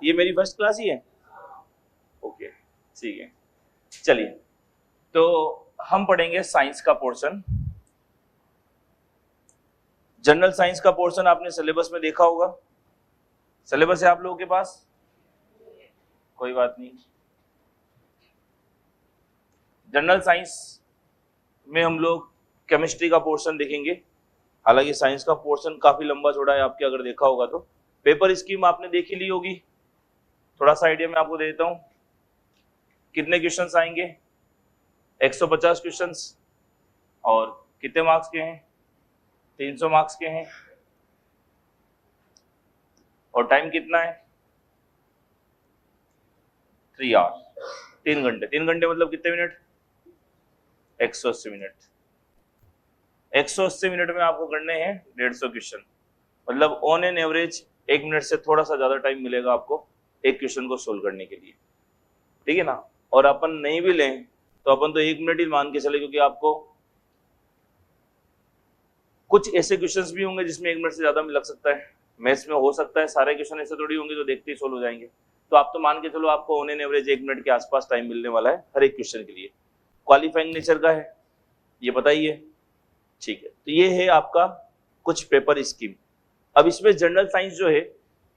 ये मेरी first class ही है, ओके ठीक है। चलिए, तो हम पढ़ेंगे साइंस का पोर्शन। जनरल साइंस का पोर्शन आपने सिलेबस में देखा होगा, सिलेबस है आप लोगों के पास, कोई बात नहीं। जनरल साइंस में हम लोग केमिस्ट्री का पोर्शन देखेंगे। हालांकि साइंस का पोर्शन काफी लंबा चौड़ा है आपके, अगर देखा होगा तो। पेपर स्कीम आपने देख ही ली होगी, थोड़ा सा आइडिया मैं आपको दे देता हूं। कितने क्वेश्चंस आएंगे? 150 क्वेश्चंस, और कितने मार्क्स के हैं? 300 मार्क्स के हैं। और टाइम कितना है? 3 आवर, 3 घंटे। 3 घंटे मतलब कितने मिनट? 180 मिनट। 180 मिनट में आपको करने हैं 150 क्वेश्चन, मतलब ऑन एन एवरेज 1 मिनट से थोड़ा सा ज्यादा टाइम मिलेगा आपको एक क्वेश्चन को सोल्व करने के लिए, ठीक है ना। और अपन नहीं भी लें तो अपन तो 1 मिनट ही मान के चले, क्योंकि आपको कुछ ऐसे क्वेश्चंस भी होंगे जिसमें 1 मिनट से ज्यादा भी लग सकता है। मैथ्स में हो सकता है सारे क्वेश्चन ऐसे थोड़ी होंगे जो देखते ही सोल्व हो जाएंगे, तो आप तो मान के चलो आपको ऑन एन एवरेज 1 मिनट के आसपास टाइम मिलने वाला है हर एक क्वेश्चन के लिए। क्वालिफाइंग नेचर का है, ये पता ही है, ठीक है। तो ये है आपका कुछ पेपर स्कीम। अब इसमें जनरल साइंस जो है,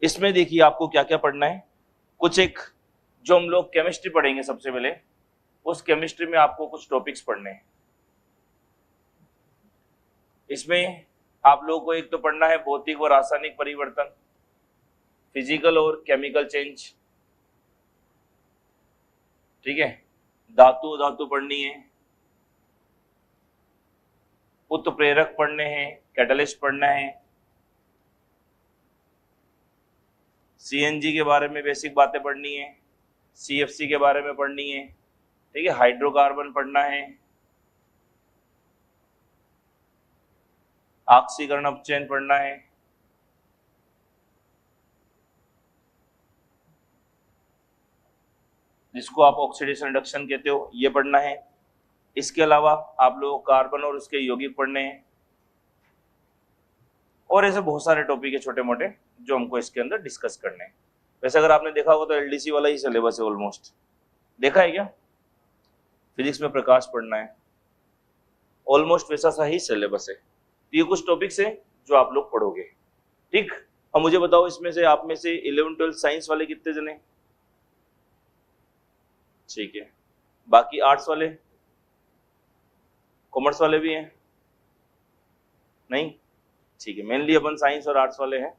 इसमें देखिए आपको क्या क्या पढ़ना है। कुछ एक जो हम लोग केमिस्ट्री पढ़ेंगे सबसे पहले, उस केमिस्ट्री में आपको कुछ टॉपिक्स पढ़ने हैं। इसमें आप लोगों को एक तो पढ़ना है भौतिक और रासायनिक परिवर्तन, फिजिकल और केमिकल चेंज, ठीक है। धातु पढ़नी है, उत्प्रेरक पढ़ने हैं, कैटलिस्ट पढ़ना है, सीएनजी के बारे में बेसिक बातें पढ़नी है, सीएफसी के बारे में पढ़नी है, ठीक है। हाइड्रोकार्बन पढ़ना है, ऑक्सीकरण अपचयन पढ़ना है, जिसको आप ऑक्सीडेशन रिडक्शन कहते हो, ये पढ़ना है। इसके अलावा आप लोग कार्बन और उसके यौगिक पढ़ने हैं, और ऐसे बहुत सारे टॉपिक है छोटे मोटे जो हमको इसके अंदर डिस्कस करने हैं। वैसे अगर आपने देखा होगा तो एलडीसी वाला ही सिलेबस है ऑलमोस्ट, देखा है क्या? फिजिक्स में प्रकाश पढ़ना है, ऑलमोस्ट वैसा सा ही सिलेबस है। तो ये कुछ टॉपिक्स है जो आप लोग पढ़ोगे, ठीक। अब मुझे बताओ इसमें से आप में से 11-12 साइंस वाले कितने जने? ठीक है। बाकी आर्ट्स वाले, कॉमर्स वाले भी हैं? नहीं, ठीक है। मेनली अपन साइंस और आर्ट्स वाले हैं,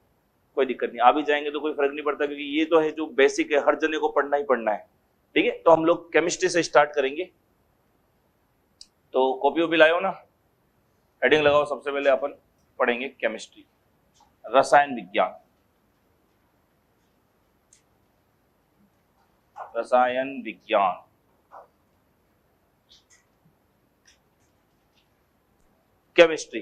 कोई दिक्कत नहीं, आ भी जाएंगे तो कोई फर्क नहीं पड़ता, क्योंकि ये तो है जो बेसिक है, हर जने को पढ़ना ही पढ़ना है, ठीक है। तो हम लोग केमिस्ट्री से स्टार्ट करेंगे। तो कॉपी वॉपी लाओ ना, हेडिंग लगाओ। सबसे पहले अपन पढ़ेंगे केमिस्ट्री, रसायन विज्ञान। रसायन विज्ञान, केमिस्ट्री।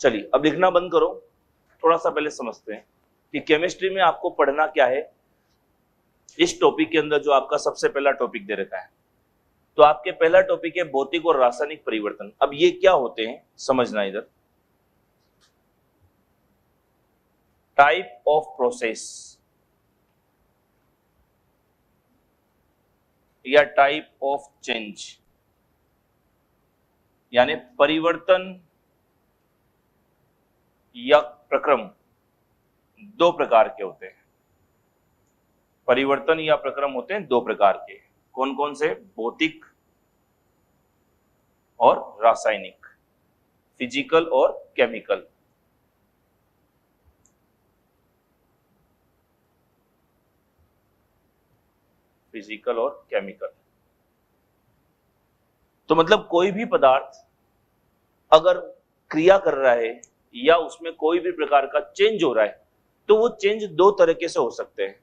चलिए अब लिखना बंद करो, थोड़ा सा पहले समझते हैं कि केमिस्ट्री में आपको पढ़ना क्या है। इस टॉपिक के अंदर जो आपका सबसे पहला टॉपिक दे रखा है, तो आपके पहला टॉपिक है भौतिक और रासायनिक परिवर्तन। अब ये क्या होते हैं समझना इधर। टाइप ऑफ प्रोसेस या टाइप ऑफ चेंज, यानी परिवर्तन या प्रक्रम दो प्रकार के होते हैं। परिवर्तन या प्रक्रम होते हैं दो प्रकार के, कौन कौन से? भौतिक और रासायनिक, फिजिकल और केमिकल। फिजिकल और केमिकल, तो मतलब कोई भी पदार्थ अगर क्रिया कर रहा है या उसमें कोई भी प्रकार का चेंज हो रहा है, तो वो चेंज दो तरीके से हो सकते हैं,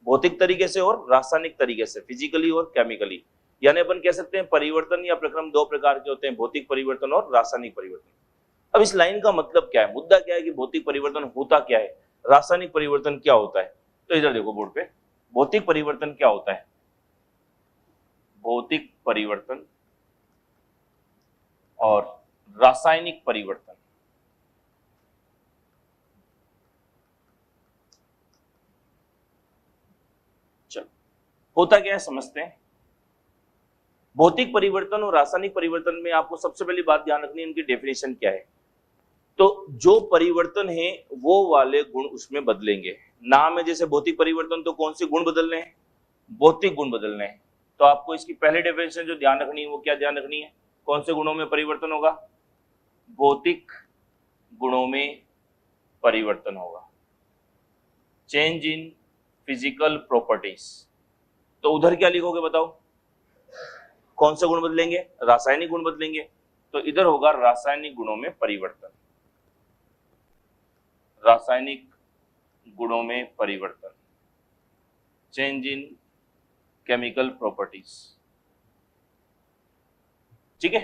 भौतिक तरीके से और रासायनिक तरीके से, फिजिकली और केमिकली। यानी अपन कह सकते हैं परिवर्तन या प्रक्रम दो प्रकार के होते हैं, भौतिक परिवर्तन और रासायनिक परिवर्तन। अब इस लाइन का मतलब क्या है, मुद्दा क्या है कि भौतिक परिवर्तन होता क्या है? रासायनिक परिवर्तन क्या होता है? तो इधर देखो बोर्ड पे, भौतिक परिवर्तन क्या होता है? भौतिक परिवर्तन और रासायनिक परिवर्तन। चलो होता क्या है समझते हैं। भौतिक परिवर्तन और रासायनिक परिवर्तन में आपको सबसे पहली बात ध्यान रखनी है, इनकी डेफिनेशन क्या है। तो जो परिवर्तन है वो वाले गुण उसमें बदलेंगे। नाम है जैसे भौतिक परिवर्तन, तो कौन से गुण बदलने हैं? भौतिक गुण बदलने हैं। तो आपको इसकी पहली डेफिनेशन जो ध्यान रखनी है वो क्या ध्यान रखनी है? कौन से गुणों में परिवर्तन होगा? भौतिक गुणों में परिवर्तन होगा। Change in physical properties. तो उधर क्या लिखोगे बताओ? कौन से गुण बदलेंगे? रासायनिक गुण बदलेंगे। तो इधर होगा रासायनिक गुणों में परिवर्तन। रासायनिक गुणों में परिवर्तन, चेंज इन केमिकल प्रॉपर्टीज। ठीक है।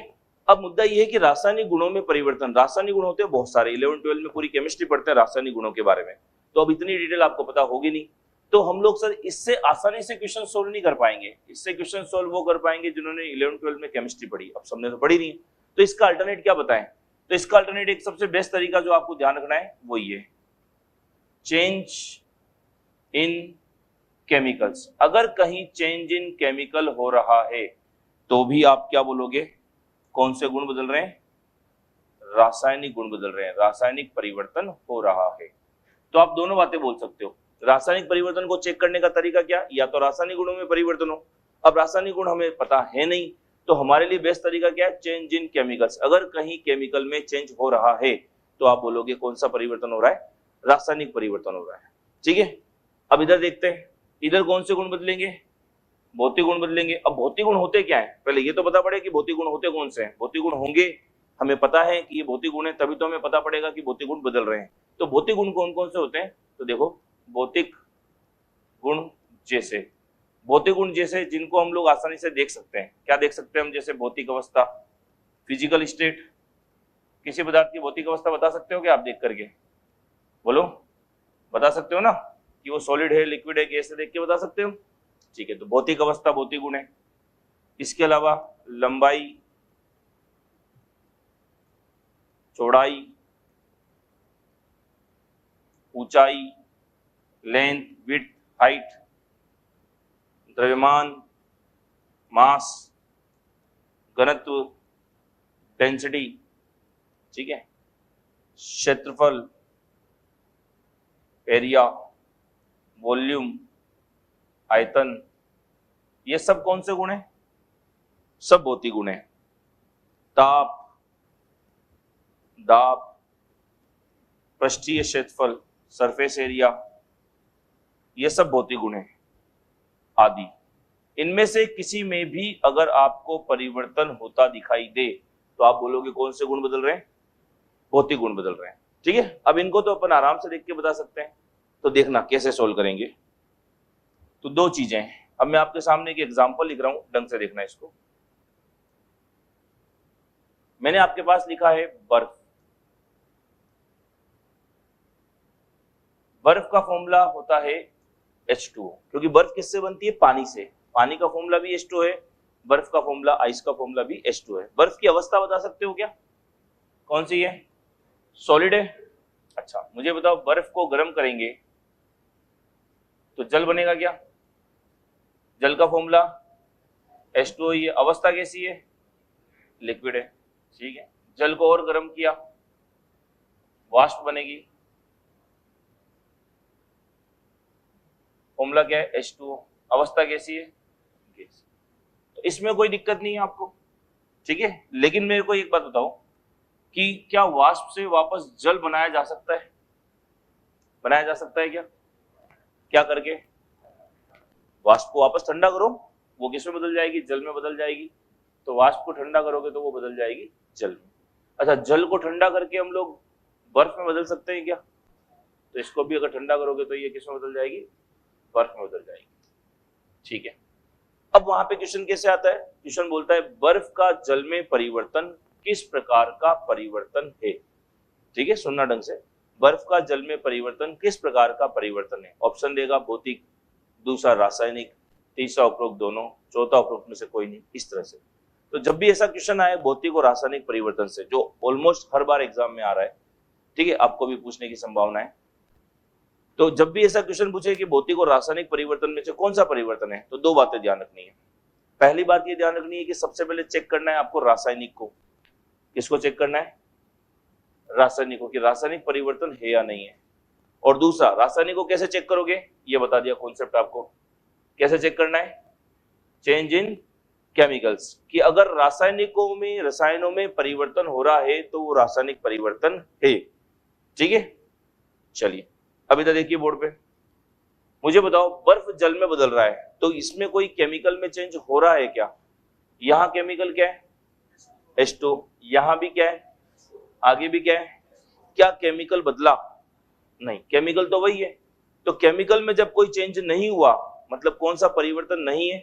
अब मुद्दा यह है कि रासायनिक गुणों में परिवर्तन, रासायनिक गुण होते हैं बहुत सारे, 11-12 में पूरी केमिस्ट्री पढ़ते हैं रासायनिक गुणों के बारे में, तो अब इतनी डिटेल आपको पता होगी नहीं। तो हम लोग सर इससे आसानी से क्वेश्चन सोल्व नहीं कर पाएंगे। इससे क्वेश्चन सोल्व वो कर पाएंगे जिन्होंने 11-12 में केमिस्ट्री पढ़ी, अब सबने तो पढ़ी नहीं। तो इसका अल्टरनेट क्या बताएं? तो इसका अल्टरनेट एक सबसे बेस्ट तरीका जो आपको ध्यान रखना है वो ये, चेंज इन केमिकल्स। अगर कहीं चेंज इन केमिकल हो रहा है तो भी आप क्या बोलोगे? कौन से गुण बदल रहे हैं? रासायनिक गुण बदल रहे हैं, रासायनिक परिवर्तन हो रहा है। तो आप दोनों बातें बोल सकते हो। रासायनिक परिवर्तन को चेक करने का तरीका क्या? या तो रासायनिक गुणों में परिवर्तन हो। अब रासायनिक गुण हमें पता है नहीं, तो हमारे लिए बेस्ट तरीका क्या है? Change in chemicals. अगर कहीं केमिकल में चेंज हो रहा है तो आप बोलोगे कौन सा परिवर्तन हो रहा है? रासायनिक परिवर्तन हो रहा है। ठीक है। अब इधर देखते हैं, इधर कौन से गुण बदलेंगे? भौतिक गुण बदलेंगे। अब भौतिक गुण होते क्या है? पहले ये तो पता पड़े कि भौतिक गुण होते कौन से हैं। भौतिक गुण होंगे, हमें पता है कि ये भौतिक गुण है, तभी तो हमें पता पड़ेगा कि भौतिक गुण बदल रहे हैं। तो भौतिक गुण कौन कौन से होते हैं? तो देखो, भौतिक गुण जैसे, भौतिक गुण जैसे जिनको हम लोग आसानी से देख सकते हैं। क्या देख सकते हैं हम? जैसे भौतिक अवस्था, फिजिकल स्टेट। किसी पदार्थ की भौतिक अवस्था बता सकते हो क्या आप देख करके? बोलो, बता सकते हो ना कि वो सॉलिड है, लिक्विड है, गैस है, देख के बता सकते हो। ठीक है, तो भौतिक अवस्था भौतिक गुण है। इसके अलावा लंबाई, चौड़ाई, ऊंचाई, लेंथ, विड्थ, हाइट, द्रव्यमान, मास, घनत्व, डेंसिटी, ठीक है, क्षेत्रफल, एरिया, वॉल्यूम, आयतन, ये सब कौन से गुण हैं? सब भौतिक गुण हैं। ताप, दाब, पृष्ठीय क्षेत्रफल, सरफेस एरिया, ये सब भौतिक गुण हैं आदि। इनमें से किसी में भी अगर आपको परिवर्तन होता दिखाई दे तो आप बोलोगे कौन से गुण बदल रहे हैं? भौतिक गुण बदल रहे हैं। ठीक है। अब इनको तो अपन आराम से देख के बता सकते हैं। तो देखना कैसे सोल्व करेंगे। तो दो चीजें हैं। अब मैं आपके सामने एक एग्जांपल लिख रहा हूं, ढंग से देखना इसको। मैंने आपके पास लिखा है बर्फ। बर्फ का फॉर्मूला होता है H2O, क्योंकि बर्फ किससे बनती है? पानी से। पानी का फॉर्मूला भी H2O है, बर्फ का फॉर्मूला, आइस का फॉर्मूला भी H2O है। बर्फ की अवस्था बता सकते हो क्या? कौन सी है? सॉलिड है। अच्छा, मुझे बताओ, बर्फ को गर्म करेंगे तो जल बनेगा क्या? जल का फॉर्मूला H2O ही है। अवस्था कैसी है? लिक्विड है। ठीक है। जल को और गर्म किया, वाष्प बनेगी। फॉर्मूला क्या है? H2O। अवस्था कैसी है? गैस। तो इसमें कोई दिक्कत नहीं है आपको। ठीक है। लेकिन मेरे को एक बात बताओ कि क्या वाष्प से वापस जल बनाया जा सकता है? बनाया जा सकता है क्या? क्या करके? वाष्प को वापस ठंडा करो, वो किस में बदल जाएगी? जल में बदल जाएगी। तो वाष्प को ठंडा करोगे तो वो बदल जाएगी जल में। अच्छा, जल को ठंडा करके हम लोग बर्फ में बदल सकते हैं क्या? तो इसको भी अगर ठंडा करोगे तो ये किस में बदल जाएगी? बर्फ में बदल जाएगी। ठीक है। अब वहां पे क्वेश्चन कैसे आता है? क्वेश्चन बोलता है बर्फ का जल में परिवर्तन किस प्रकार का परिवर्तन है। ठीक है, सुनना ढंग से। बर्फ का जल में परिवर्तन किस प्रकार का परिवर्तन है? ऑप्शन देगा भौतिक, दूसरा रासायनिक, तीसरा उपरोक्त दोनों, चौथा उपरोक्त में से कोई नहीं, इस तरह से। तो जब भी ऐसा क्वेश्चन आए भौतिक और रासायनिक परिवर्तन से, जो ऑलमोस्ट हर बार एग्जाम में आ रहा है, ठीक है, आपको भी पूछने की संभावना है, तो जब भी ऐसा क्वेश्चन पूछे कि भौतिक और रासायनिक परिवर्तन में से कौन सा परिवर्तन है, तो दो बातें ध्यान रखनी है। पहली बात ये ध्यान रखनी है कि सबसे पहले चेक करना है आपको रासायनिक को। किसको चेक करना है? रासायनिक को, कि रासायनिक परिवर्तन है या नहीं है। और दूसरा, रासायनिक को कैसे चेक करोगे, ये बता दिया कॉन्सेप्ट आपको। कैसे चेक करना है? चेंज इन केमिकल्स, कि अगर रसायनों में परिवर्तन हो रहा है तो वो रासायनिक परिवर्तन है। ठीक है, चलिए अभी तो देखिए बोर्ड पे, मुझे बताओ बर्फ जल में बदल रहा है तो इसमें कोई केमिकल में चेंज हो रहा है क्या? यहां केमिकल क्या है? H2, यहां भी क्या है, आगे भी क्या है? क्या केमिकल बदला? नहीं, केमिकल तो वही है। तो केमिकल में जब कोई चेंज नहीं हुआ, मतलब कौन सा परिवर्तन नहीं है?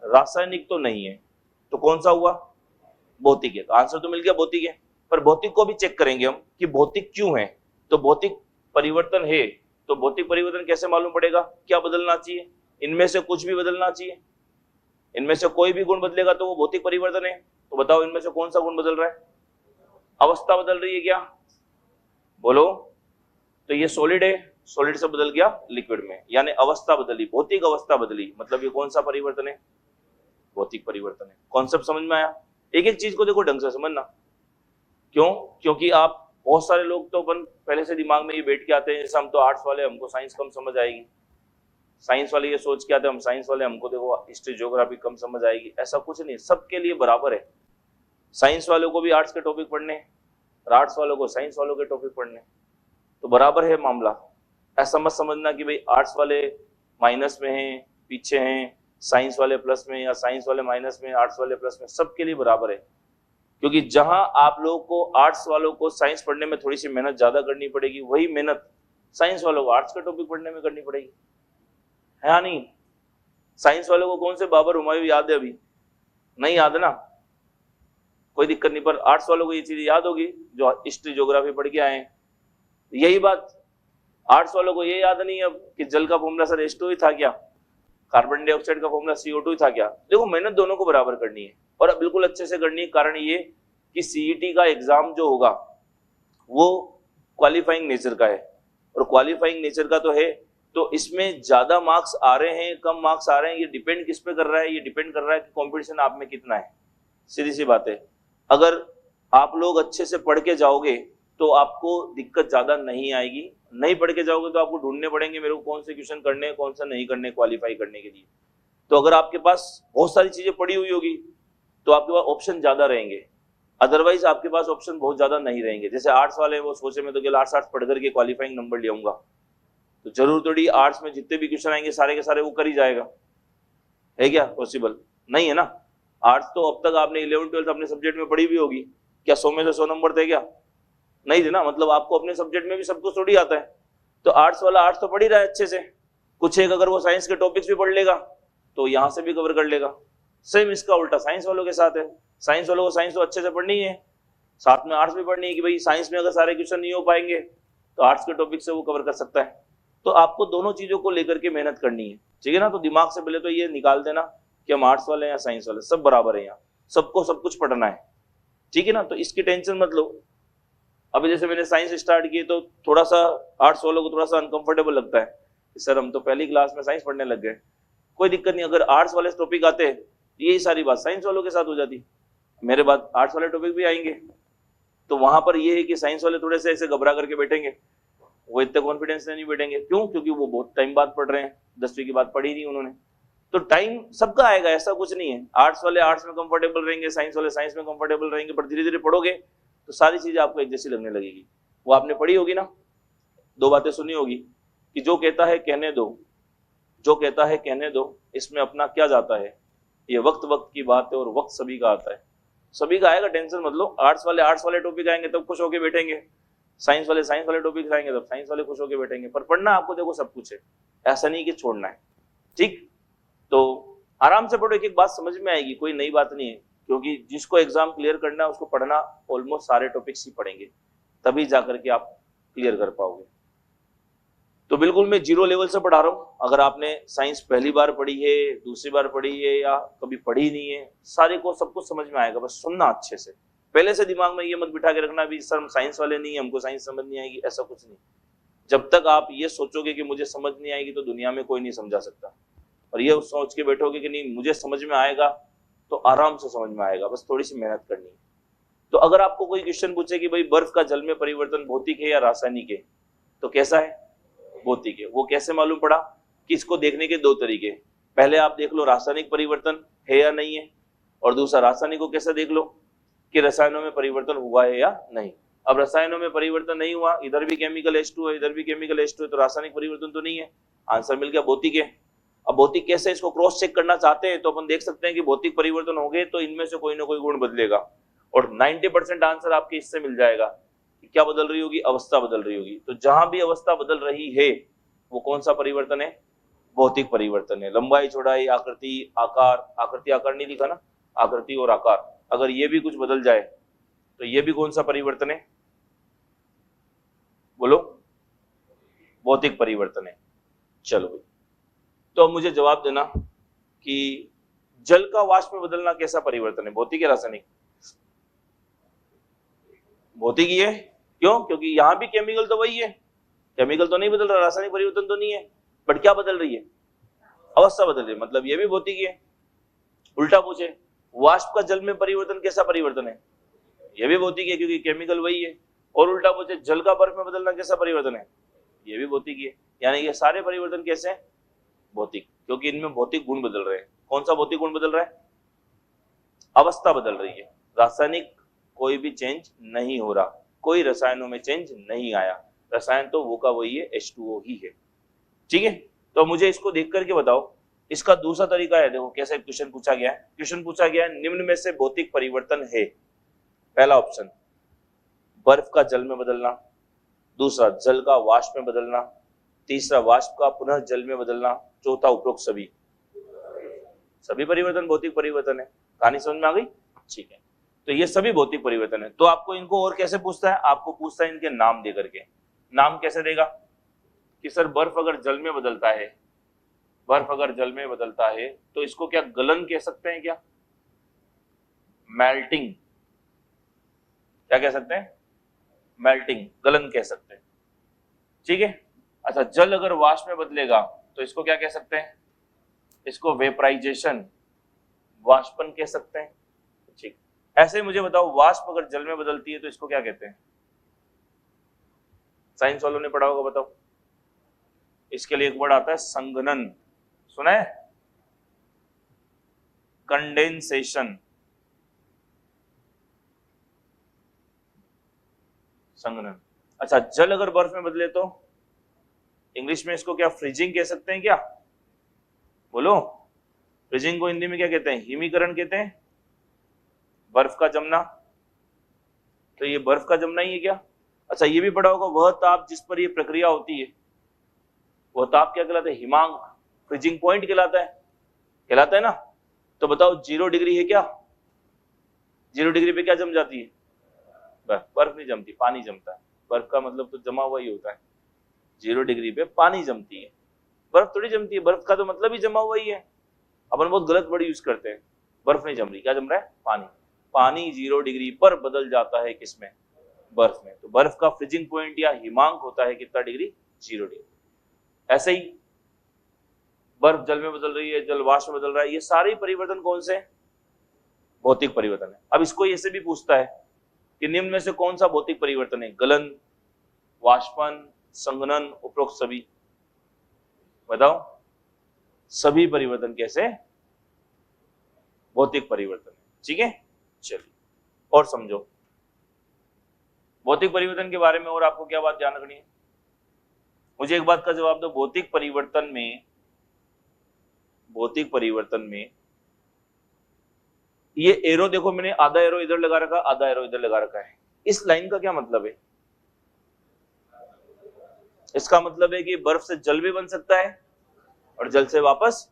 रासायनिक तो नहीं है, तो कौन सा हुआ? भौतिक है। तो आंसर तो मिल गया भौतिक है, पर भौतिक को भी चेक करेंगे हम कि भौतिक क्यों है। तो भौतिक परिवर्तन है, तो भौतिक परिवर्तन कैसे मालूम पड़ेगा? क्या बदलना चाहिए? इनमें से कुछ भी बदलना चाहिए। इनमें से कोई भी गुण बदलेगा तो वो भौतिक परिवर्तन है। तो बताओ इनमें से कौन सा गुण बदल रहा है? अवस्था बदल रही है क्या? बोलो। तो ये सॉलिड है, सॉलिड से बदल गया लिक्विड में, यानी अवस्था बदली, भौतिक अवस्था बदली, मतलब ये कौन सा परिवर्तन है? भौतिक परिवर्तन है। कॉन्सेप्ट समझ में आया? एक एक चीज को देखो ढंग से समझना। क्यों? क्योंकि आप बहुत सारे लोग तो अपन पहले से दिमाग में ये बैठ के आते हैं, जैसे हम तो आर्ट्स वाले, हमको साइंस कम समझ आएगी, साइंस वाले ये सोच के आते हैं हम साइंस वाले, हमको देखो हिस्ट्री ज्योग्राफी कम समझ आएगी। ऐसा कुछ नहीं, सबके लिए बराबर है। साइंस वालों को भी आर्ट्स के टॉपिक पढ़ने, आर्ट्स वालों को साइंस वालों के टॉपिक पढ़ने, तो बराबर है मामला। ऐसा मत समझना कि भाई आर्ट्स वाले माइनस में हैं, पीछे हैं, साइंस वाले प्लस में, या साइंस वाले माइनस में, आर्ट्स वाले प्लस में। सबके लिए बराबर है। क्योंकि जहां आप लोगों को, आर्ट्स वालों को साइंस पढ़ने में थोड़ी सी मेहनत ज्यादा करनी पड़ेगी, वही मेहनत साइंस वालों को आर्ट्स के टॉपिक पढ़ने में करनी पड़ेगी, है या नहीं? साइंस वालों को कौन से बाबर हुमायूं याद है? अभी नहीं याद ना, कोई दिक्कत नहीं, पर आर्ट्स वालों को ये चीजें याद होगी जो हिस्ट्री ज्योग्राफी पढ़ के आए हैं। यही बात आर्ट्स वालों को ये याद नहीं है कि जल का फॉर्मूला सर H2 ही था क्या, कार्बन डाइऑक्साइड का फॉर्मूला CO2 ही था क्या। देखो मेहनत दोनों को बराबर करनी है, और बिल्कुल अच्छे से करनी है। कारण ये कि CET का एग्जाम जो होगा वो क्वालिफाइंग नेचर का है, और क्वालिफाइंग नेचर का तो है, तो इसमें ज्यादा मार्क्स आ रहे हैं कम मार्क्स आ रहे हैं, ये डिपेंड किस पे कर रहा है? ये डिपेंड कर रहा है कि कंपटीशन आप में कितना है। सीधी सी बात है, अगर आप लोग अच्छे से पढ़ के जाओगे तो आपको दिक्कत ज्यादा नहीं आएगी। नहीं पढ़ के जाओगे तो आपको ढूंढने पड़ेंगे मेरे को कौन से क्वेश्चन करने हैं, कौन सा नहीं करने क्वालिफाई करने के लिए। तो अगर आपके पास बहुत सारी चीजें पड़ी हुई होगी तो आपके पास ऑप्शन ज्यादा रहेंगे, अदरवाइज आपके पास ऑप्शन बहुत ज्यादा नहीं रहेंगे। जैसे आर्ट्स वाले वो सोचे मैं तो केवल आर्ट्स पढ़ करके क्वालिफाइंग नंबर ले आऊंगा, तो जरूर थोड़ी आर्ट्स में जितने भी क्वेश्चन आएंगे सारे के सारे वो कर ही जाएगा, है क्या? पॉसिबल नहीं है ना। आर्ट्स तो अब तक आपने 11th-12th अपने सब्जेक्ट में पढ़ी भी होगी, क्या 100 में से 100 नंबर थे क्या? नहीं थे ना। मतलब आपको अपने सब्जेक्ट में भी सब कुछ थोड़ी आता है। तो आर्ट्स वाला आर्ट्स तो पढ़ ही रहा है अच्छे से, कुछ एक अगर वो साइंस के टॉपिक्स भी पढ़ लेगा तो यहाँ से भी कवर कर लेगा। सेम इसका उल्टा साइंस वालों के साथ है। साइंस वालों को साइंस तो अच्छे से पढ़नी है, साथ में आर्ट्स भी पढ़नी है कि भाई साइंस में अगर सारे क्वेश्चन नहीं हो पाएंगे तो आर्ट्स के टॉपिक से वो कवर कर सकता है। तो आपको दोनों चीजों को लेकर के मेहनत करनी है, ठीक है ना। तो दिमाग से पहले तो ये निकाल देना कि हम आर्ट्स वाले हैं या साइंस वाले, सब बराबर है, यहाँ सबको सब कुछ पढ़ना है, ठीक है ना। तो इसकी टेंशन मत लो। अभी जैसे मैंने साइंस स्टार्ट की तो थोड़ा सा आर्ट्स वालों को थोड़ा सा अनकंफर्टेबल लगता है, सर हम तो पहली क्लास में साइंस पढ़ने लग गए। कोई दिक्कत नहीं, अगर आर्ट्स वाले टॉपिक आते हैं यही सारी बात साइंस वालों के साथ हो जाती, मेरे बाद आर्ट्स वाले टॉपिक भी आएंगे। तो वहां पर ये है कि साइंस वाले थोड़े से ऐसे घबरा करके बैठेंगे, वो इतने कॉन्फिडेंस से नहीं बैठेंगे। क्यों? क्योंकि वो बहुत टाइम बाद पढ़ रहे हैं, 10वीं की बात पढ़ी नहीं उन्होंने। तो टाइम सबका आएगा, ऐसा कुछ नहीं है। आर्ट्स वाले आर्ट्स में कंफर्टेबल रहेंगे, साइंस वाले साइंस में कंफर्टेबल रहेंगे, पर धीरे धीरे पढ़ोगे तो सारी चीजें आपको एक जैसी लगने लगेगी। वो आपने पढ़ी होगी ना, 2 बातें सुनी होगी कि जो कहता है कहने दो, जो कहता है कहने दो, इसमें अपना क्या जाता है, ये वक्त वक्त की बात है और वक्त सभी का आता है। सभी का आएगा, टेंशन मत लो। आर्ट्स वाले टॉपिक आएंगे तब खुश होकर बैठेंगे, साइंस वाले टॉपिक आएंगे तब साइंस वाले खुश होकर बैठेंगे। पर पढ़ना आपको देखो सब कुछ है, ऐसा नहीं कि छोड़ना है, ठीक। तो आराम से पढ़ो, एक एक बात समझ में आएगी, कोई नई बात नहीं है। क्योंकि जिसको एग्जाम क्लियर करना है उसको पढ़ना ऑलमोस्ट सारे टॉपिक्स ही पढ़ेंगे, तभी जाकर के आप क्लियर कर पाओगे। तो बिल्कुल मैं जीरो लेवल से पढ़ा रहा हूँ। अगर आपने साइंस पहली बार पढ़ी है, दूसरी बार पढ़ी है या कभी पढ़ी नहीं है, सारे को सब कुछ समझ में आएगा, बस सुनना अच्छे से। पहले से दिमाग में ये मत बिठा के रखना भी सर हम साइंस वाले नहीं, हमको साइंस समझ नहीं आएगी, ऐसा कुछ नहीं। जब तक आप ये सोचोगे कि मुझे समझ नहीं आएगी तो दुनिया में कोई नहीं समझा सकता, और ये सोच के बैठोगे कि नहीं मुझे समझ में आएगा तो आराम से समझ में आएगा, बस थोड़ी सी मेहनत करनी है। तो अगर आपको कोई क्वेश्चन पूछे कि भाई बर्फ का जल में परिवर्तन भौतिक है या रासायनिक है, तो कैसा है? भौतिक है। वो कैसे मालूम पड़ा? कि इसको देखने के दो तरीके, पहले आप देख लो रासायनिक परिवर्तन है या नहीं है, और दूसरा रासायनिक को कैसे देख लो कि रसायनों में परिवर्तन हुआ है या नहीं। अब रसायनों में परिवर्तन नहीं हुआ, इधर भी केमिकल H2 है, इधर भी केमिकल H2 है, तो रासायनिक परिवर्तन तो नहीं है, आंसर मिल गया भौतिक है। अब भौतिक कैसे, इसको क्रॉस चेक करना चाहते हैं तो अपन देख सकते हैं कि भौतिक परिवर्तन हो गए तो इनमें से कोई ना कोई गुण बदलेगा, और 90% आंसर आपके इससे मिल जाएगा कि क्या बदल रही होगी? अवस्था बदल रही होगी। तो जहां भी अवस्था बदल रही है वो कौन सा परिवर्तन है? भौतिक परिवर्तन है। लंबाई, चौड़ाई, आकृति, आकार, आकृति आकार नहीं लिखा ना, आकृति और आकार, अगर ये भी कुछ बदल जाए तो ये भी कौन सा परिवर्तन है? बोलो, भौतिक परिवर्तन है। चलो भाई, तो अब मुझे जवाब देना कि जल का वाष्प में बदलना कैसा परिवर्तन है, भौतिक या रासायनिक? भौतिक ही है। क्यों? क्योंकि यहां भी केमिकल तो वही है, केमिकल तो नहीं बदल रहा, रासायनिक परिवर्तन तो नहीं है, बट क्या बदल रही है? अवस्था बदल रही है, मतलब ये भी भौतिक ही है। उल्टा पूछे, वाष्प का जल में परिवर्तन कैसा परिवर्तन है? ये भी भौतिक है क्योंकि केमिकल वही है। और उल्टा पूछे, जल का बर्फ में बदलना कैसा परिवर्तन है? ये भी भौतिक ही है। यानी ये सारे परिवर्तन कैसे हैं? भौतिक, क्योंकि इनमें भौतिक गुण बदल रहे हैं। कौन सा भौतिक गुण बदल रहा है? अवस्था बदल रही है। रासायनिक कोई भी चेंज नहीं हो रहा, कोई रसायनों में चेंज नहीं आया, रसायन तो वो का वही है, H2O ही है। ठीक है, तो मुझे इसको देख करके बताओ, इसका दूसरा तरीका है, देखो कैसे क्वेश्चन पूछा गया है। क्वेश्चन पूछा गया है निम्न में से भौतिक परिवर्तन है, पहला ऑप्शन बर्फ का जल में बदलना, दूसरा जल का वाष्प में बदलना, तीसरा वाष्प का पुनः जल में बदलना, चौथा उपरोक्त सभी। सभी परिवर्तन भौतिक परिवर्तन है। कहानी समझ में आ गई? ठीक है, तो ये सभी भौतिक परिवर्तन है। तो आपको इनको और कैसे पूछता है? आपको पूछता है इनके नाम दे करके। नाम कैसे देगा? कि सर बर्फ अगर जल में बदलता है, बर्फ अगर जल में बदलता है तो इसको क्या गलन कह सकते हैं? क्या मेल्टिंग? क्या कह सकते हैं? मेल्टिंग, गलन कह सकते हैं। ठीक है, अच्छा जल अगर वाष्प में बदलेगा तो इसको क्या कह सकते हैं? इसको वेपराइजेशन, वाष्पन कह सकते हैं। ठीक, ऐसे ही मुझे बताओ वाष्प अगर जल में बदलती है तो इसको क्या कहते हैं? साइंस वालों ने पढ़ा होगा, बताओ। इसके लिए एक वर्ड आता है संघनन, सुना है? कंडेंसेशन, संघनन। अच्छा जल अगर बर्फ में बदले तो इंग्लिश में इसको क्या फ्रीजिंग कह सकते हैं? क्या बोलो, फ्रीजिंग को हिंदी में क्या कहते हैं? हिमीकरण कहते हैं। बर्फ का जमना, तो ये बर्फ का जमना ही है क्या? अच्छा ये भी पढ़ा होगा, वह ताप जिस पर ये प्रक्रिया होती है वह ताप क्या कहलाता है? हिमांक, फ्रीजिंग पॉइंट कहलाता है ना। तो बताओ 0 डिग्री है क्या? 0 डिग्री पे क्या जम जाती है? बर्फ नहीं जमती, पानी जमता है। बर्फ का मतलब तो जमा हुआ ही होता है। 0 डिग्री पे पानी जमती है, बर्फ थोड़ी जमती है। बर्फ का तो मतलब ही जमा हुआ ही है। अपन बहुत गलत वर्ड यूज करते हैं, बर्फ नहीं जम रही, क्या जम रहा है? पानी। पानी 0 डिग्री पर बदल जाता है किसमें? बर्फ में। तो बर्फ का फ्रीजिंग पॉइंट या हिमांक होता है कितना डिग्री? 0 डिग्री। ऐसे ही बर्फ जल में बदल रही है, जल वाष्प में बदल रहा है, ये सारे परिवर्तन कौन से? भौतिक परिवर्तन है। अब इसको ऐसे भी पूछता है कि निम्न में से कौन सा भौतिक परिवर्तन है? गलन, वाष्पन, संघनन, उपरोक्त सभी। बताओ, सभी परिवर्तन कैसे? भौतिक परिवर्तन है। ठीक है, चलिए और समझो भौतिक परिवर्तन के बारे में। और आपको क्या बात ध्यान रखनी है? मुझे एक बात का जवाब दो, भौतिक परिवर्तन में ये एरो देखो, मैंने आधा एरो इधर लगा रखा, आधा एरो इधर लगा रखा है। इस लाइन का क्या मतलब है? इसका मतलब है कि बर्फ से जल भी बन सकता है और जल से वापस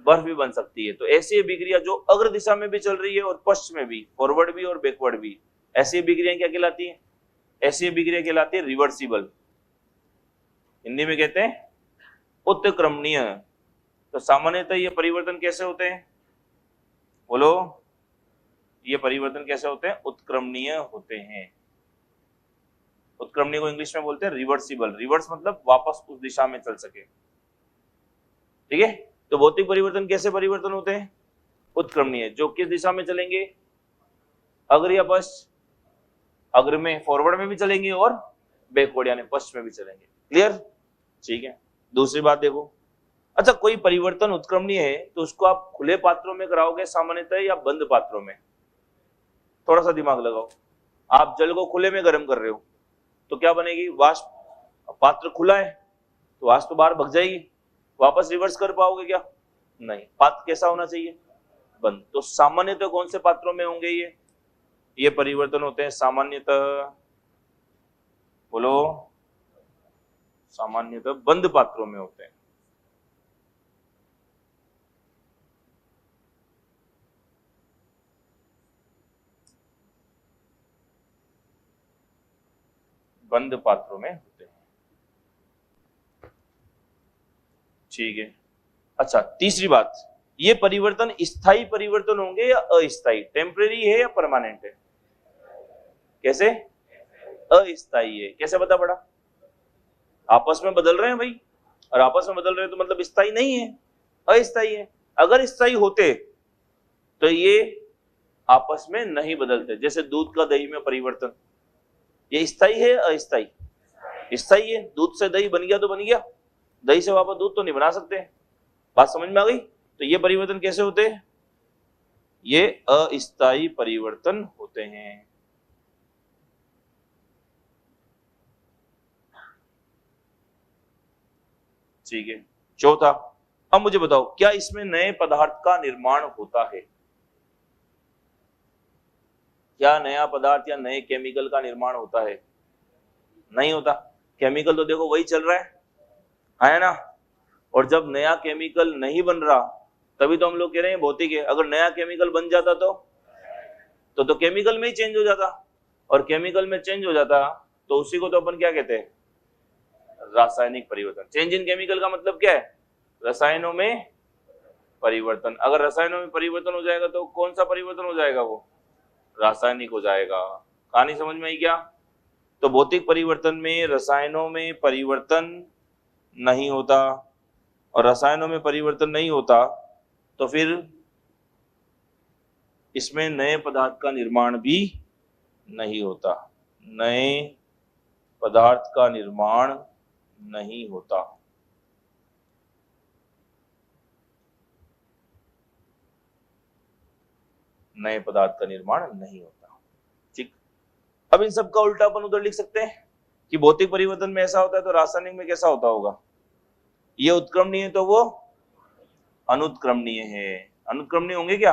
बर्फ भी बन सकती है। तो ऐसी अभिक्रिया जो अग्र दिशा में भी चल रही है और पश्चिम में भी, फॉरवर्ड भी और बैकवर्ड भी, ऐसी अभिक्रिया क्या कहलाती है? ऐसी अभिक्रिया कहलाती है रिवर्सिबल। हिंदी में कहते हैं उत्क्रमणीय। तो सामान्यतः ये परिवर्तन कैसे होते हैं, बोलो, ये परिवर्तन कैसे होते हैं, उत्क्रमणीय होते हैं। उत्क्रमणीय को इंग्लिश में बोलते हैं रिवर्सिबल। रिवर्स मतलब वापस उस दिशा में चल सके, ठीक है। तो भौतिक परिवर्तन कैसे परिवर्तन होते हैं, उत्क्रमणीय। जो किस दिशा में चलेंगे, अग्र या पश्च, अग्र में फॉरवर्ड में भी चलेंगे और बैकवर्ड यानी पश्च में भी चलेंगे। क्लियर, ठीक है। दूसरी बात देखो, अच्छा कोई परिवर्तन उत्क्रमणीय है तो उसको आप खुले पात्रों में कराओगे सामान्यतः या बंद पात्रों में, थोड़ा सा दिमाग लगाओ। आप जल को खुले में गर्म कर रहे हो तो क्या बनेगी, वाष्प। पात्र खुला है तो वाष्प तो बाहर भग जाएगी, वापस रिवर्स कर पाओगे क्या, नहीं। पात्र कैसा होना चाहिए, बंद। तो सामान्यतः कौन से पात्रों में होंगे ये परिवर्तन होते हैं सामान्यतः, बोलो, सामान्यतः बंद पात्रों में होते हैं। बंद पात्रों में होते हैं, ठीक है। अच्छा तीसरी बात, ये परिवर्तन स्थायी परिवर्तन होंगे या अस्थायी, टेम्परेरी है या परमानेंट है, कैसे, अस्थायी है। कैसे पता पड़ा, आपस में बदल रहे हैं भाई, और आपस में बदल रहे हैं तो मतलब स्थायी नहीं है, अस्थायी है। अगर स्थायी होते तो ये आपस में नहीं बदलते। जैसे दूध का दही में परिवर्तन, ये स्थायी है अस्थायी, स्थायी है। दूध से दही बन गया तो बन गया, दही से वापस दूध तो नहीं बना सकते। बात समझ में आ गई। तो ये परिवर्तन कैसे होते हैं, ये अस्थायी परिवर्तन होते हैं। ठीक है। चौथा, अब मुझे बताओ क्या इसमें नए पदार्थ का निर्माण होता है, क्या नया पदार्थ या नए केमिकल का निर्माण होता है, नहीं होता। केमिकल तो देखो वही चल रहा है ना। और जब नया केमिकल नहीं बन रहा तभी तो हम लोग कह रहे हैं भौतिक है। अगर नया केमिकल बन जाता तो केमिकल में ही चेंज हो जाता, और केमिकल में चेंज हो जाता तो उसी को तो अपन क्या कहते हैं, रासायनिक परिवर्तन। चेंज इन केमिकल का मतलब क्या है, रसायनों में परिवर्तन। अगर रसायनों में परिवर्तन हो जाएगा तो कौन सा परिवर्तन हो जाएगा, वो रासायनिक हो जाएगा। कहानी समझ में आई क्या। तो भौतिक परिवर्तन में रसायनों में परिवर्तन नहीं होता, और रसायनों में परिवर्तन नहीं होता तो फिर इसमें नए पदार्थ का निर्माण भी नहीं होता, नए पदार्थ का निर्माण नहीं होता। नए पदार्थ का निर्माण नहीं होता, ठीक। अब इन सब का उल्टा अपन उधर लिख सकते हैं कि भौतिक परिवर्तन में ऐसा होता है तो रासायनिक में कैसा होता होगा। ये उत्क्रमणीय है तो वो अनुत्क्रमणीय है। अनुत्क्रमणीय होंगे क्या,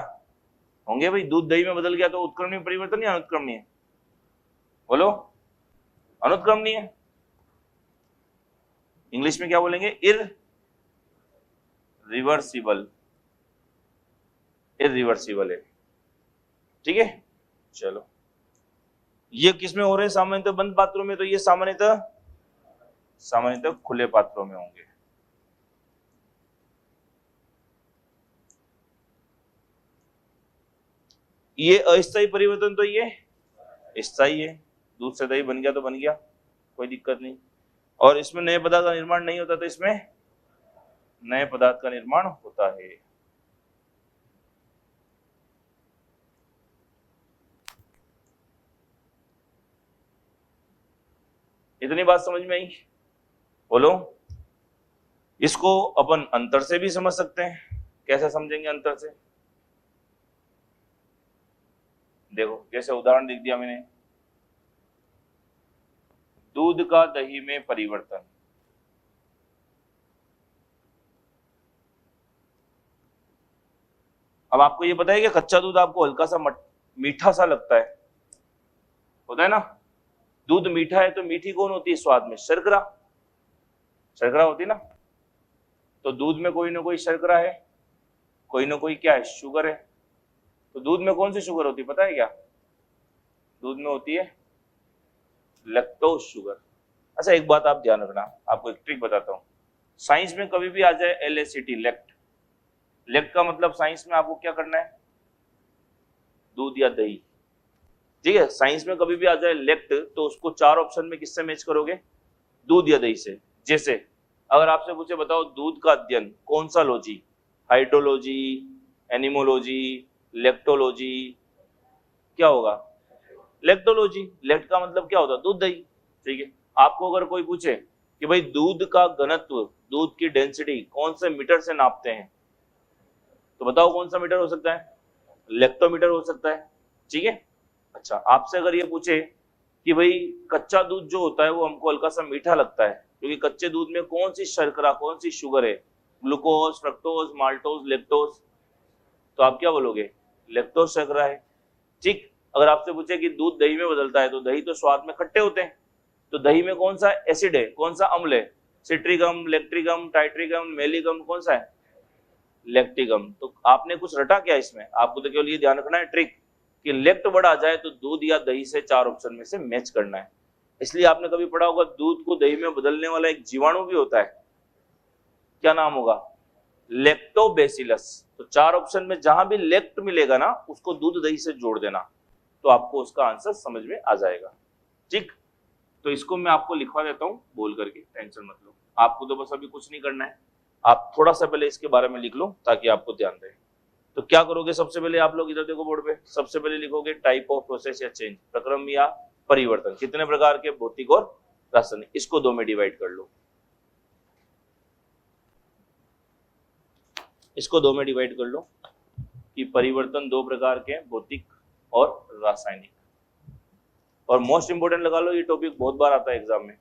होंगे भाई। दूध दही में बदल गया तो उत्क्रमणीय परिवर्तन या अनुत्क्रमणीय, बोलो, अनुत्क्रमणीय। इंग्लिश में क्या बोलेंगे, इररिवर्सिबल, इररिवर्सिबल है, ठीक है। चलो, ये किसमें हो रहे हैं, सामान्यतः बंद पात्रों में, तो ये सामान्यतः खुले पात्रों में होंगे। ये अस्थायी परिवर्तन तो ये स्थायी है, दूध से दही बन गया तो बन गया, कोई दिक्कत नहीं। और इसमें नए पदार्थ का निर्माण नहीं होता तो इसमें नए पदार्थ का निर्माण होता है। इतनी बात समझ में आई, बोलो। इसको अपन अंतर से भी समझ सकते हैं। कैसे समझेंगे अंतर से, देखो जैसे उदाहरण लिख दिया मैंने, दूध का दही में परिवर्तन। अब आपको ये पता है कि कच्चा दूध आपको हल्का सा मीठा सा लगता है, होता है ना। दूध मीठा है तो मीठी कौन होती है स्वाद में, शर्करा, शर्करा होती है ना। तो दूध में कोई ना कोई शर्करा है, कोई ना कोई क्या है, शुगर है। तो दूध में कौन सी शुगर होती है पता है क्या, दूध में होती है लैक्टोज शुगर। अच्छा एक बात आप ध्यान रखना, आपको एक ट्रिक बताता हूँ। साइंस में कभी भी आ जाए LACT लेक्ट, लेक्ट का मतलब साइंस में आपको क्या करना है, दूध या दही। ठीक है, साइंस में कभी भी आ जाए लेक्ट तो उसको 4 ऑप्शन में किससे मैच करोगे, दूध या दही से। जैसे अगर आपसे पूछे बताओ दूध का अध्ययन कौन सा लॉजी, हाइड्रोलॉजी, एनिमोलॉजी, लेक्टोलॉजी, क्या होगा, लेक्टोलॉजी। लेक्ट का मतलब क्या होता है, दूध दही। ठीक है, आपको अगर कोई पूछे कि भाई दूध का घनत्व, दूध की डेंसिटी कौन से मीटर से नापते हैं, तो बताओ कौन सा मीटर हो सकता है, लेक्टोमीटर हो सकता है। ठीक है, अच्छा आपसे अगर ये पूछे कि भाई कच्चा दूध जो होता है वो हमको हल्का सा मीठा लगता है, क्योंकि कच्चे दूध में कौन सी शर्करा, कौन सी शुगर है, ग्लूकोज, फ्रक्टोज, माल्टोज, लेक्टोज, तो आप क्या बोलोगे, लेक्टोज शर्करा है। ठीक, अगर आपसे पूछे कि दूध दही में बदलता है, तो दही तो स्वाद में खट्टे होते हैं, तो दही में कौन सा एसिड है, कौन सा अम्ल है, सिट्रिकम, लेक्ट्रिकम, टाइट्रिकम, मेलिकम, कौन सा है, लेक्टिकम। तो आपने कुछ रटा क्या इसमें, आपको तो केवल ये ध्यान रखना है ट्रिक कि लेक्ट वर्ड आ जाए तो दूध या दही से 4 ऑप्शन में से मैच करना है। इसलिए आपने कभी पढ़ा होगा दूध को दही में बदलने वाला एक जीवाणु भी होता है, क्या नाम होगा, लेक्टोबेसिलस। तो 4 ऑप्शन में जहां भी लेक्ट मिलेगा ना उसको दूध दही से जोड़ देना, तो आपको उसका आंसर समझ में आ जाएगा। ठीक, तो इसको मैं आपको लिखवा देता हूं बोल करके, टेंशन मत लो, आपको तो बस अभी कुछ नहीं करना है, आप थोड़ा सा पहले इसके बारे में लिख लो ताकि आपको ध्यान रहे। तो क्या करोगे, सबसे पहले आप लोग इधर देखो बोर्ड पे, सबसे पहले लिखोगे टाइप ऑफ प्रोसेस या चेंज, प्रक्रम या परिवर्तन, कितने प्रकार के भौतिक और रासायनिक, इसको 2 में डिवाइड कर लो, इसको 2 में डिवाइड कर लो कि परिवर्तन 2 प्रकार के, भौतिक और रासायनिक। और मोस्ट इंपोर्टेंट लगा लो, ये टॉपिक बहुत बार आता है एग्जाम में।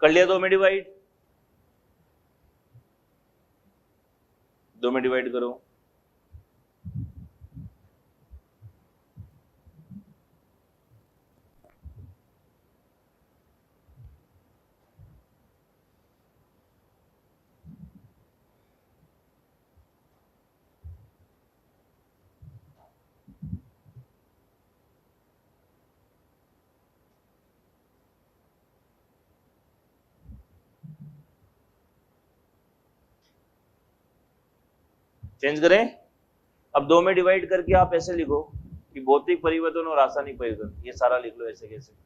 कर लिया 2 में डिवाइड, 2 में डिवाइड करो, चेंज करें। अब 2 में डिवाइड करके आप ऐसे लिखो कि भौतिक परिवर्तन और रासायनिक परिवर्तन, ये सारा लिख लो ऐसे कैसे।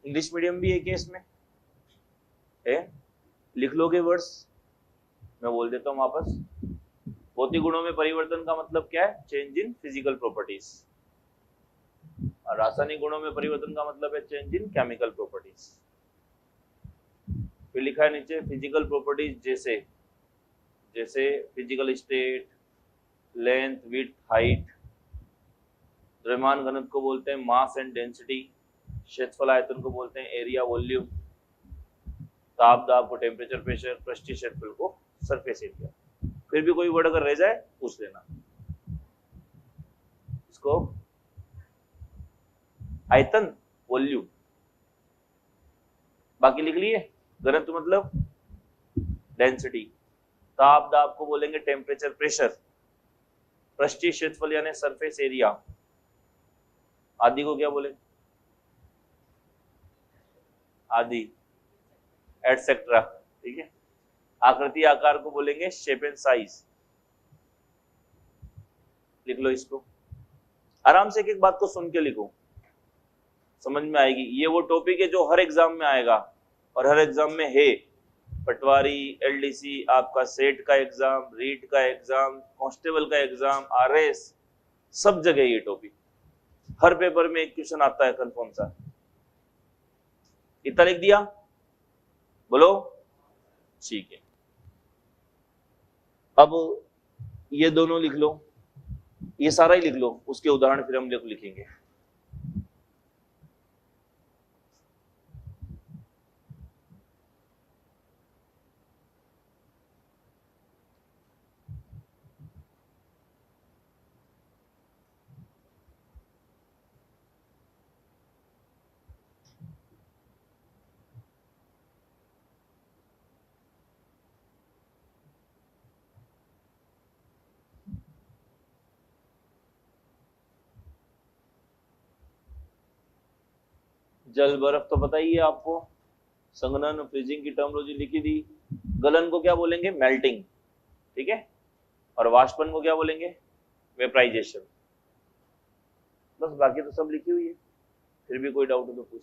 इंग्लिश मीडियम भी है क्या इसमें? है? लिख लोगे वर्ड्स? मैं बोल देता हूँ वापस। भौतिक गुणों में परिवर्तन का मतलब क्या है? Change in physical properties. और रासायनिक गुणों में परिवर्तन का मतलब है चेंज इन केमिकल प्रॉपर्टीज। फिर लिखा है नीचे फिजिकल प्रॉपर्टीज जैसे जैसे physical state, length, width, height. द्रव्यमान घनत्व को बोलते हैं मास एंड डेंसिटी। क्षेत्रफल आयतन को बोलते हैं एरिया वॉल्यूम। ताप दाब को टेम्परेचर प्रेशर। पृष्ठीय क्षेत्रफल को सरफेस एरिया। फिर भी कोई वर्ड अगर रह जाए पूछ लेना। इसको आयतन, वॉल्यूम, बाकी लिख लिए। घनत्व मतलब डेंसिटी। ताप दाब को बोलेंगे टेम्परेचर प्रेशर। पृष्ठीय क्षेत्रफल यानी सरफेस एरिया। आदि को क्या बोलेंगे? आदि, एटसेट्रा। ठीक है। आकृति आकार को बोलेंगे शेप एंड साइज। लिख लो इसको। आराम से एक एक बात को सुन के लिखो, समझ में आएगी। ये वो टॉपिक है जो हर एग्जाम में आएगा और हर एग्जाम में है। पटवारी, एलडीसी, आपका सेट का एग्जाम, रीट का एग्जाम, कांस्टेबल का एग्जाम, आरएस, सब जगह ये टॉपिक। हर पेपर में एक क्वेश्चन आता है कंफर्म सा। इतना लिख दिया? बोलो। ठीक है। अब ये दोनों लिख लो, ये सारा ही लिख लो, उसके उदाहरण फिर हम लिखेंगे। जल बर्फ तो पता ही है आपको। संघनन, फ्रीजिंग की टर्मोलॉजी लिखी थी। गलन को क्या बोलेंगे? मेल्टिंग। ठीक है। और वाष्पन को क्या बोलेंगे? वेपराइजेशन। बस बाकी तो सब लिखी हुई है। फिर भी कोई डाउट हो तो पूछ।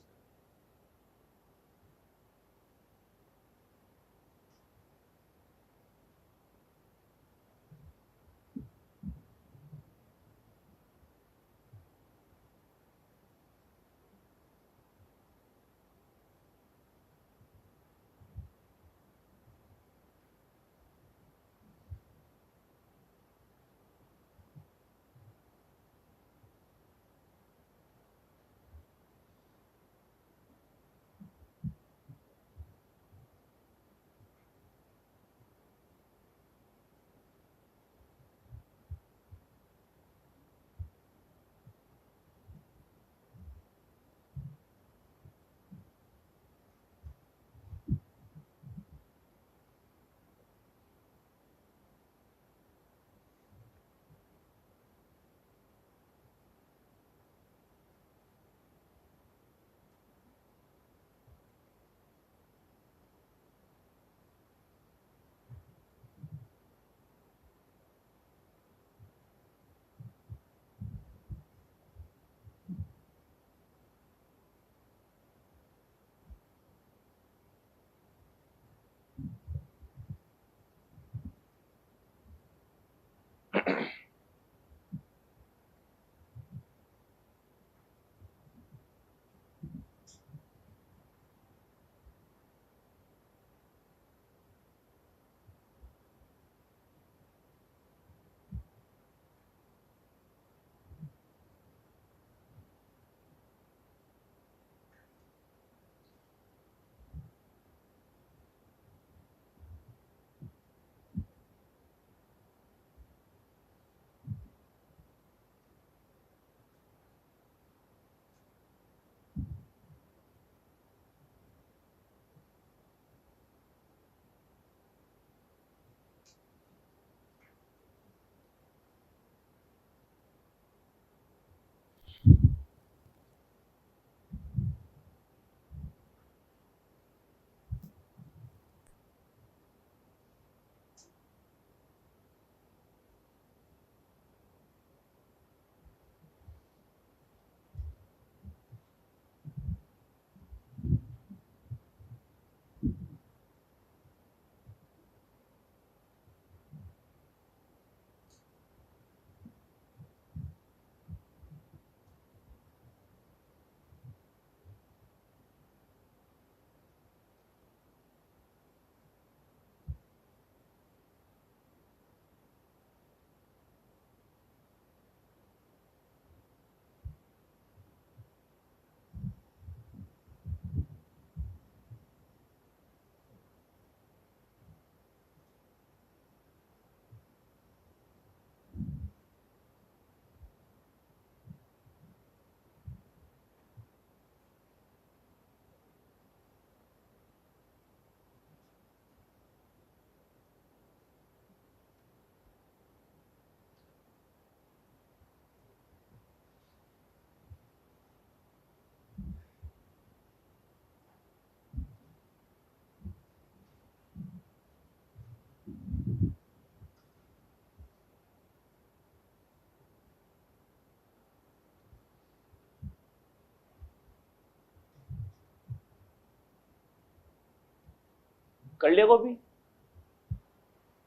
कर लिया कॉपी?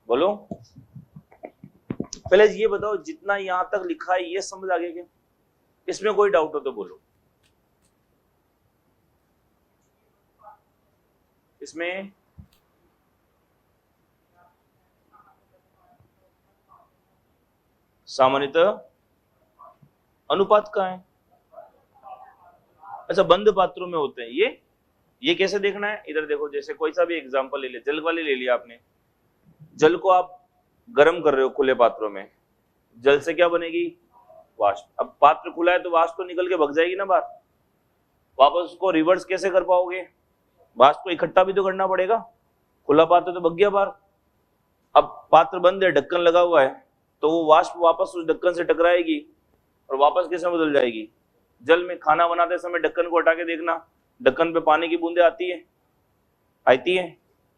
बोलो पहले ये बताओ, जितना यहां तक लिखा है ये समझ आ गया क्या? इसमें कोई डाउट हो तो बोलो। इसमें सामान्यतः अनुपात कहाँ है? अच्छा, बंद पात्रों में होते हैं ये कैसे देखना है? इधर देखो, जैसे कोई सा भी एग्जांपल ले लिया, जल वाले ले लिया आपने। जल को आप गर्म कर रहे हो खुले पात्रों में, जल से क्या बनेगी? वाष्प। अब पात्र खुला है तो वाष्प तो निकल के भग जाएगी ना बाहर, वापस उसको रिवर्स कैसे कर पाओगे? वाष्प को इकट्ठा भी तो करना पड़ेगा, खुला पात्र तो भग गया बाहर। अब पात्र बंद है, ढक्कन लगा हुआ है, तो वो वाष्प वापस उस ढक्कन से टकराएगी और वापस किसमें बदल जाएगी? जल में। खाना बनाते समय ढक्कन को हटा के देखना, ढक्कन पे पानी की बूंदें आती है? आती है।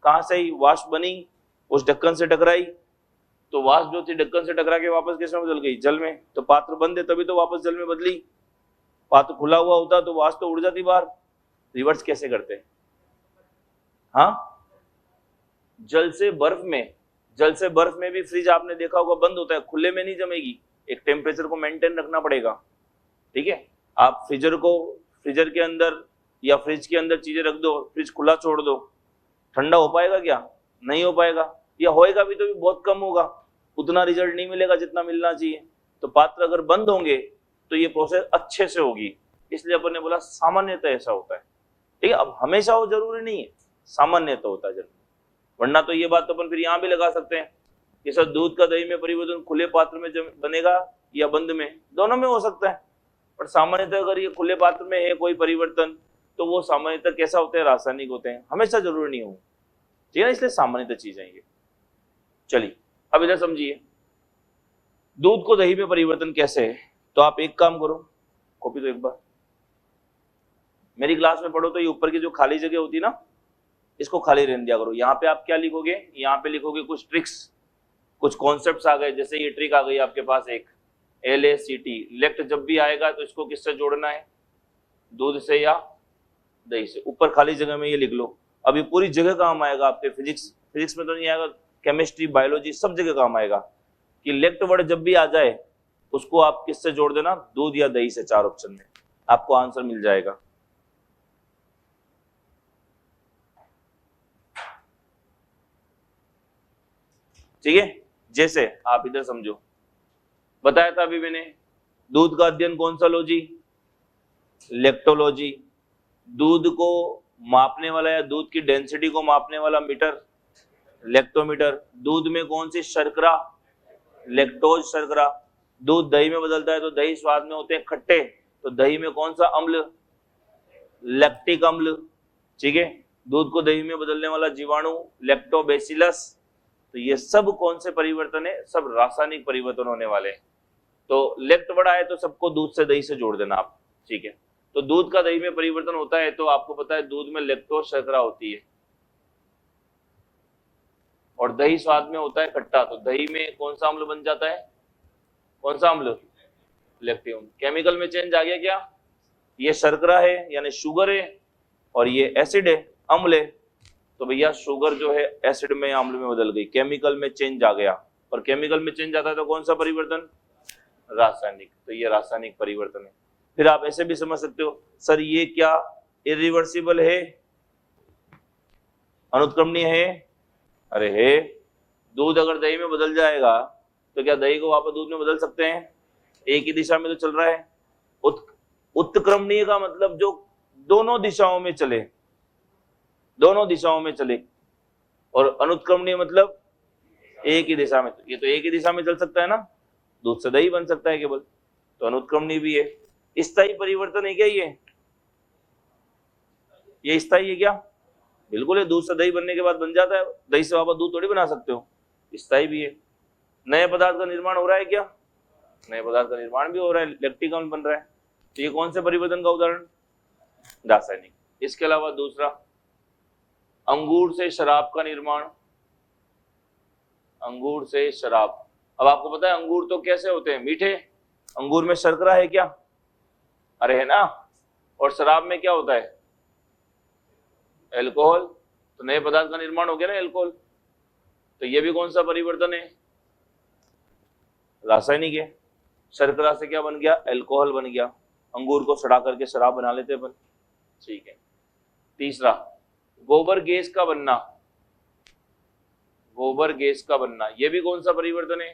कहां से? वाष्प बनी, उस ढक्कन से टकराई, तो वाष्प जो थी ढक्कन से टकरा के वापस किसमें बदल गई? जल में। तो पात्र बंद है तभी तो वापस जल में बदली, पात्र खुला हुआ होता तो वाष्प तो उड़ जाती बाहर। रिवर्स कैसे करते हैं? हाँ, जल से बर्फ में भी फ्रिज आपने देखा होगा बंद होता है, खुले में नहीं जमेगी, एक टेम्परेचर को मेंटेन रखना पड़ेगा। ठीक है, आप फ्रीजर के अंदर या फ्रिज के अंदर चीजें रख दो, फ्रिज खुला छोड़ दो, ठंडा हो पाएगा क्या? नहीं हो पाएगा, या होएगा भी तो भी बहुत कम होगा, उतना रिजल्ट नहीं मिलेगा जितना मिलना चाहिए। तो पात्र अगर बंद होंगे तो ये प्रोसेस अच्छे से होगी, इसलिए अपन ने बोला सामान्यतः ऐसा होता है। ठीक है, अब हमेशा हो जरूरी नहीं है, सामान्यतः होता है जरूर। वरना तो ये बात तो अपन फिर यहाँ भी लगा सकते हैं कि सर दूध का दही में परिवर्तन खुले पात्र में बनेगा या बंद में, दोनों में हो सकता है। पर सामान्यतः अगर ये खुले पात्र में है कोई परिवर्तन तो वो सामान्यतः कैसा होते हैं? रासायनिक होते हैं, हमेशा जरूरी नहीं हो। ठीक है, इसलिए सामान्यतः चीजें ये। चलिए अब इधर समझिए, दूध को दही में परिवर्तन कैसे है? तो आप एक काम करो, कॉपी तो एक बार मेरी क्लास में पढ़ो, तो ये ऊपर की जो खाली जगह होती है ना, इसको खाली रहने दिया करो। यहाँ पे आप क्या लिखोगे? यहाँ पे लिखोगे कुछ ट्रिक्स, कुछ कॉन्सेप्ट्स आ गए। जैसे ये ट्रिक आ गई आपके पास एक LACT, लेक्ट जब भी आएगा तो इसको किससे जोड़ना है? दूध से या दही से। ऊपर खाली जगह में ये लिख लो। अब ये पूरी जगह काम आएगा आपके, फिजिक्स में तो नहीं आएगा, केमिस्ट्री, बायोलॉजी सब जगह काम आएगा कि लेक्ट वर्ड जब भी आ जाए उसको आप किससे जोड़ देना? दूध या दही से। 4 ऑप्शन में आपको आंसर मिल जाएगा। ठीक है, जैसे आप इधर समझो, बताया था अभी मैंने, दूध का अध्ययन कौन सा लो जी? लेक्टोलॉजी। दूध को मापने वाला या दूध की डेंसिटी को मापने वाला मीटर? लेक्टोमीटर। दूध में कौन सी शर्करा? लेक्टोज शर्करा। दूध दही में बदलता है तो दही स्वाद में होते हैं खट्टे, तो दही में कौन सा अम्ल? लैक्टिक अम्ल। ठीक है, दूध को दही में बदलने वाला जीवाणु लैक्टोबैसिलस। तो ये सब कौन से परिवर्तन है? सब रासायनिक परिवर्तन होने वाले हैं। तो लेक्ट वर्ड आए तो सबको दूध से दही से जोड़ देना आप। ठीक है, तो दूध का दही में परिवर्तन होता है तो आपको पता है दूध में लैक्टोज शर्करा होती है और दही स्वाद में होता है खट्टा, तो दही में कौन सा अम्ल बन जाता है? कौन सा अम्ल? लैक्टिक अम्ल। केमिकल में चेंज आ गया क्या? ये शर्करा है यानी शुगर है और ये एसिड है, अम्ल है, तो भैया शुगर जो है एसिड में अम्ल में बदल गई, केमिकल में चेंज आ गया। और केमिकल में चेंज आता है तो कौन सा परिवर्तन? रासायनिक। तो ये रासायनिक परिवर्तन है। फिर आप ऐसे भी समझ सकते हो, सर ये क्या इरिवर्सिबल है, अनुत्क्रमणीय है? अरे है, दूध अगर दही में बदल जाएगा तो क्या दही को वापस दूध में बदल सकते हैं? एक ही दिशा में तो चल रहा है। उत्क्रमणीय का मतलब जो दोनों दिशाओं में चले, दोनों दिशाओं में चले, और अनुत्क्रमणीय मतलब एक ही दिशा में। ये तो एक ही दिशा में चल सकता है ना, दूध से दही बन सकता है केवल, तो अनुत्क्रमणीय भी है। स्थायी परिवर्तन है क्या ये स्थायी है क्या? बिल्कुल है, दूध से दही बनने के बाद बन जाता है, दही से वापस दूध थोड़ी बना सकते हो, स्थायी भी है। नए पदार्थ का निर्माण हो रहा है क्या? नए पदार्थ का निर्माण भी हो रहा है, लैक्टिक अम्ल बन रहा है। तो ये कौन से परिवर्तन का उदाहरण? रासायनिक। इसके अलावा दूसरा, अंगूर से शराब का निर्माण। अंगूर से शराब। अब आपको पता है अंगूर तो कैसे होते हैं? मीठे। अंगूर में शर्करा है क्या? अरे है ना। और शराब में क्या होता है? अल्कोहल। तो नए पदार्थ का निर्माण हो गया ना एल्कोहल। तो ये भी कौन सा परिवर्तन है? रासायनिक है। शर्करा से क्या बन गया? एल्कोहल बन गया। अंगूर को सड़ा करके शराब बना लेते अपन। ठीक है। तीसरा, गोबर गैस का बनना। गोबर गैस का बनना, यह भी कौन सा परिवर्तन है?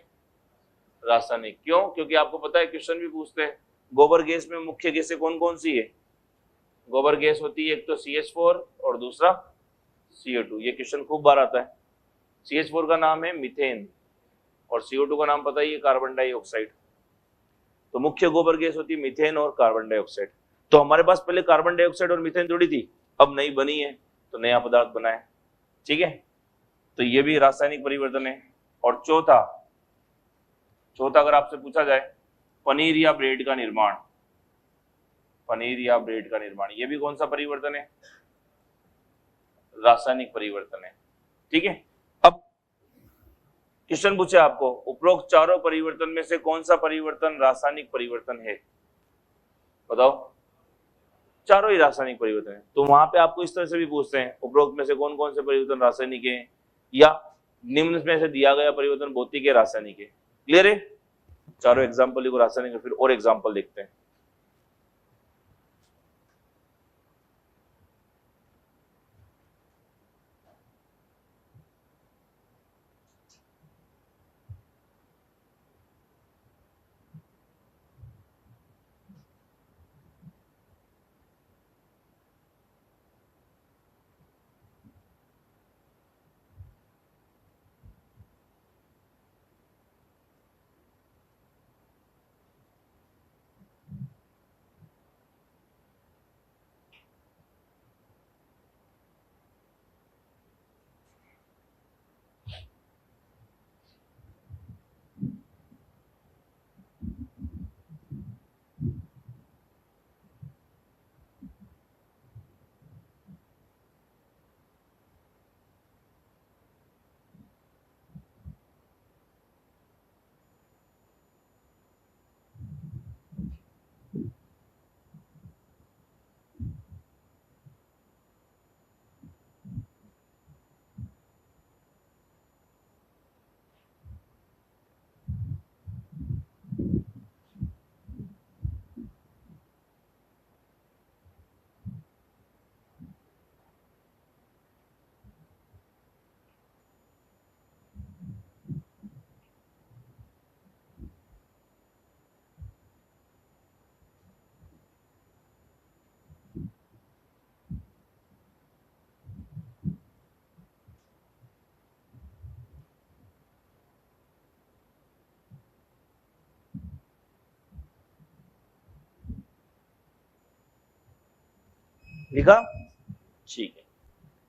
रासायनिक। क्यों? क्योंकि आपको पता है, क्वेश्चन भी पूछते हैं गोबर गैस में मुख्य गैसें कौन कौन सी है। गोबर गैस होती है एक तो CH4 और दूसरा CO2। ये क्वेश्चन खूब बार आता है। CH4 का नाम है मीथेन और CO2 का नाम पता ही है, कार्बन डाइऑक्साइड। तो मुख्य गोबर गैस होती है मीथेन और कार्बन डाइऑक्साइड। तो हमारे पास पहले कार्बन डाइऑक्साइड और मीथेन जोड़ी थी, अब नई बनी है तो नया पदार्थ बना है। ठीक है, तो ये भी रासायनिक परिवर्तन है। और चौथा अगर आपसे पूछा जाए पनीर या ब्रेड का निर्माण, पनीर या ब्रेड का निर्माण, ये भी कौन सा परिवर्तन है? रासायनिक परिवर्तन है। ठीक है, अब क्वेश्चन पूछे आपको, उपरोक्त चारों परिवर्तन में से कौन सा परिवर्तन रासायनिक परिवर्तन है? बताओ। चारों ही रासायनिक परिवर्तन है। तो वहां पे आपको इस तरह से भी पूछते हैं, उपरोक्त में से कौन कौन से परिवर्तन रासायनिक है, या निम्न में से दिया गया परिवर्तन भौतिक है रासायनिक है। क्लियर है? चारों एग्जाम्पल को रासायनिक है। फिर और एग्जाम्पल देखते हैं। लिखा? ठीक है,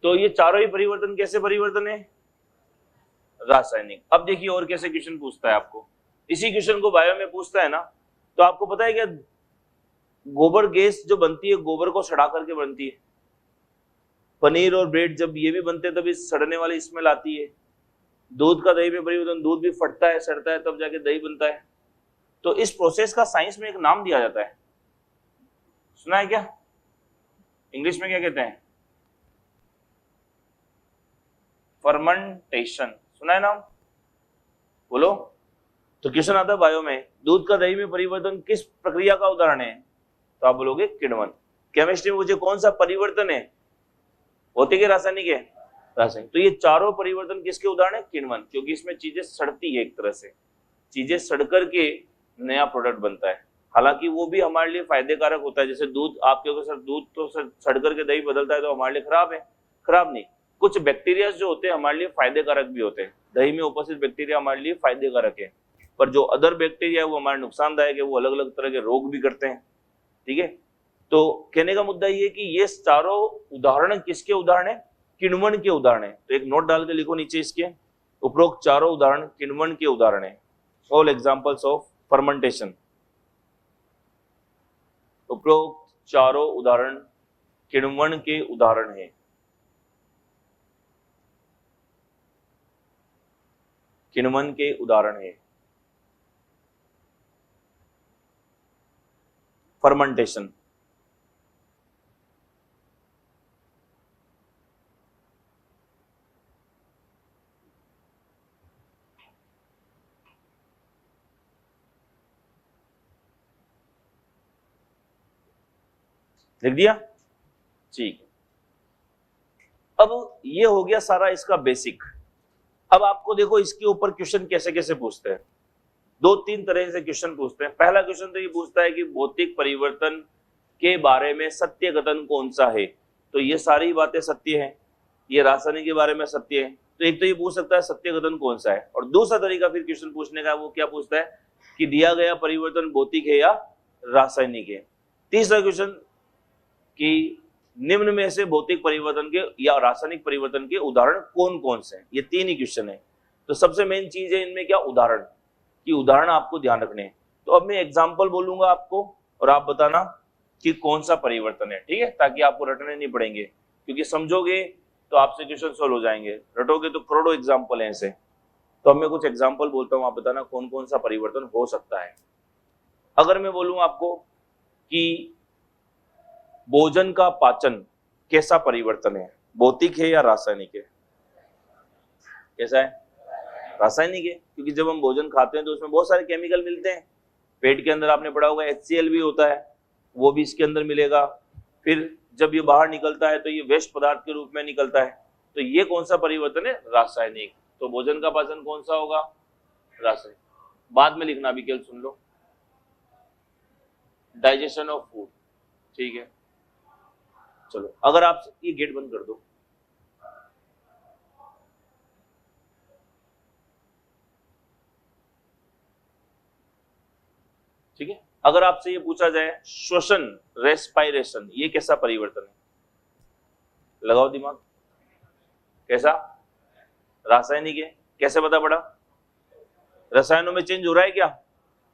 तो ये चारों ही परिवर्तन कैसे परिवर्तन है? रासायनिक। अब देखिए और कैसे क्वेश्चन पूछता है आपको। इसी क्वेश्चन को बायो में पूछता है ना, तो आपको पता है क्या, गोबर गैस जो बनती है गोबर को सड़ा करके बनती है। पनीर और ब्रेड जब ये भी बनते हैं तभी सड़ने वाली स्मेल आती है। दूध का दही में परिवर्तन, दूध भी फटता है सड़ता है तब जाके दही बनता है। तो इस प्रोसेस का साइंस में एक नाम दिया जाता है, सुना है क्या? इंग्लिश में क्या कहते हैं? फर्मेंटेशन। सुना है नाम? बोलो। तो क्वेश्चन आता है बायो में, दूध का दही में परिवर्तन किस प्रक्रिया का उदाहरण है? तो आप बोलोगे किण्वन। केमिस्ट्री में मुझे कौन सा परिवर्तन है, भौतिक है रासायनिक है? रासायनिक। तो ये चारों परिवर्तन किसके उदाहरण है? किण्वन। क्योंकि इसमें चीजें सड़ती है, एक तरह से चीजें सड़ करके नया प्रोडक्ट बनता है। हालांकि वो भी हमारे लिए फायदेकारक होता है। जैसे दूध, आपके सर दूध तो सड़ करके दही बदलता है तो हमारे लिए खराब है? खराब नहीं। कुछ बैक्टीरिया जो होते हैं हमारे लिए फायदेकारक भी होते हैं। दही में उपस्थित बैक्टीरिया हमारे लिए फायदेकारक है, पर जो अदर बैक्टीरिया है वो हमारे नुकसानदायक है, वो अलग अलग तरह के रोग भी करते हैं। ठीक है, तो कहने का मुद्दा ये कि ये चारों उदाहरण किसके उदाहरण है? किण्वन के उदाहरण है। तो एक नोट डाल के लिखो नीचे इसके, उपरोक्त चारों उदाहरण किण्वन के उदाहरण है। All examples of fermentation. उपरोक्त चारों उदाहरण किण्वन के उदाहरण है। किण्वन के उदाहरण है फर्मेंटेशन। लिख दिया, ठीक है। अब ये हो गया सारा इसका बेसिक। अब आपको देखो इसके ऊपर क्वेश्चन कैसे कैसे पूछते हैं, दो तीन तरह से क्वेश्चन पूछते हैं। पहला क्वेश्चन तो ये पूछता है कि भौतिक परिवर्तन के बारे में सत्य कथन कौन सा है, तो ये सारी बातें सत्य हैं, ये रासायनिक के बारे में सत्य है, तो एक तो ये पूछ सकता है सत्य कथन कौन सा है। और दूसरा तरीका फिर क्वेश्चन पूछने का वो क्या पूछता है कि दिया गया परिवर्तन भौतिक है या रासायनिक है। तीसरा क्वेश्चन कि निम्न में से भौतिक परिवर्तन के या रासायनिक परिवर्तन के उदाहरण कौन कौन से हैं। ये तीन ही क्वेश्चन है। तो सबसे मेन चीज है इनमें क्या, उदाहरण, कि उदाहरण आपको ध्यान रखने हैं। तो अब मैं एग्जाम्पल बोलूंगा आपको और आप बताना कि कौन सा परिवर्तन है, ठीक है, ताकि आपको रटने नहीं पड़ेंगे, क्योंकि समझोगे तो आपसे क्वेश्चन सॉल्व हो जाएंगे, रटोगे तो करोड़ों एग्जाम्पल हैं ऐसे। तो अब मैं कुछ एग्जाम्पल बोलता हूं, आप बताना कौन कौन सा परिवर्तन हो सकता है। अगर मैं बोलूं आपको कि भोजन का पाचन कैसा परिवर्तन है, भौतिक है या रासायनिक है? कैसा है? रासायनिक है, क्योंकि जब हम भोजन खाते हैं तो उसमें बहुत सारे केमिकल मिलते हैं। पेट के अंदर आपने पढ़ा होगा HCl भी होता है, वो भी इसके अंदर मिलेगा। फिर जब ये बाहर निकलता है तो ये वेस्ट पदार्थ के रूप में निकलता है। तो ये कौन सा परिवर्तन है? रासायनिक। तो भोजन का पाचन कौन सा होगा? रासायनिक। बाद में लिखना भी, केवल सुन लो, डाइजेशन ऑफ फूड, ठीक है। चलो, अगर आप ये गेट बंद कर दो, ठीक है। अगर आपसे ये पूछा जाए श्वसन, रेस्पायरेशन, ये कैसा परिवर्तन है? लगाओ दिमाग, कैसा? रासायनिक है। कैसे पता पड़ा? रसायनों में चेंज हो रहा है क्या?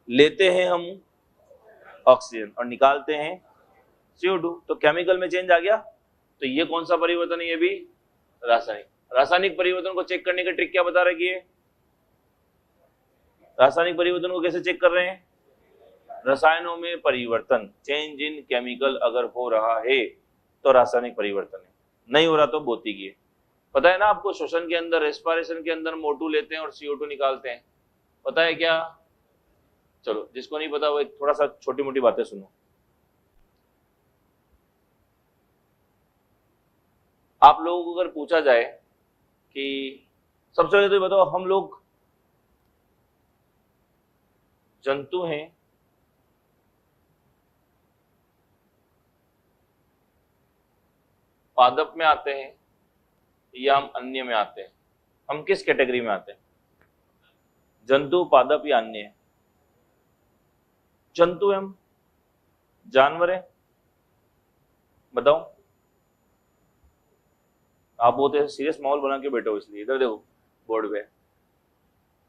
लेते हैं हम ऑक्सीजन और निकालते हैं CO2, तो केमिकल में चेंज आ गया। तो ये कौन सा परिवर्तन है? ये भी रासायनिक। रासायनिक परिवर्तन को चेक करने का ट्रिक क्या बता रही है? रासायनिक परिवर्तन को कैसे चेक कर रहे हैं? रसायनों में परिवर्तन, चेंज इन केमिकल अगर हो रहा है तो रासायनिक परिवर्तन है, नहीं हो रहा तो भौतिक है। पता है ना आपको, श्वसन के अंदर, रेस्पिरेशन के अंदर O2 लेते हैं और CO2 निकालते हैं, पता है क्या? चलो, जिसको नहीं पता वो एक थोड़ा सा छोटी मोटी बातें सुनो। आप लोगों को अगर पूछा जाए कि सबसे पहले तो बताओ, हम लोग जंतु हैं पादप में आते हैं या हम अन्य में आते हैं? हम किस कैटेगरी में आते हैं? जंतु, पादप या अन्य? जंतु है हम, जानवर है। बताओ, आप बहुत सीरियस माहौल बना के बैठे हो, इसलिए इधर देखो बोर्ड पे।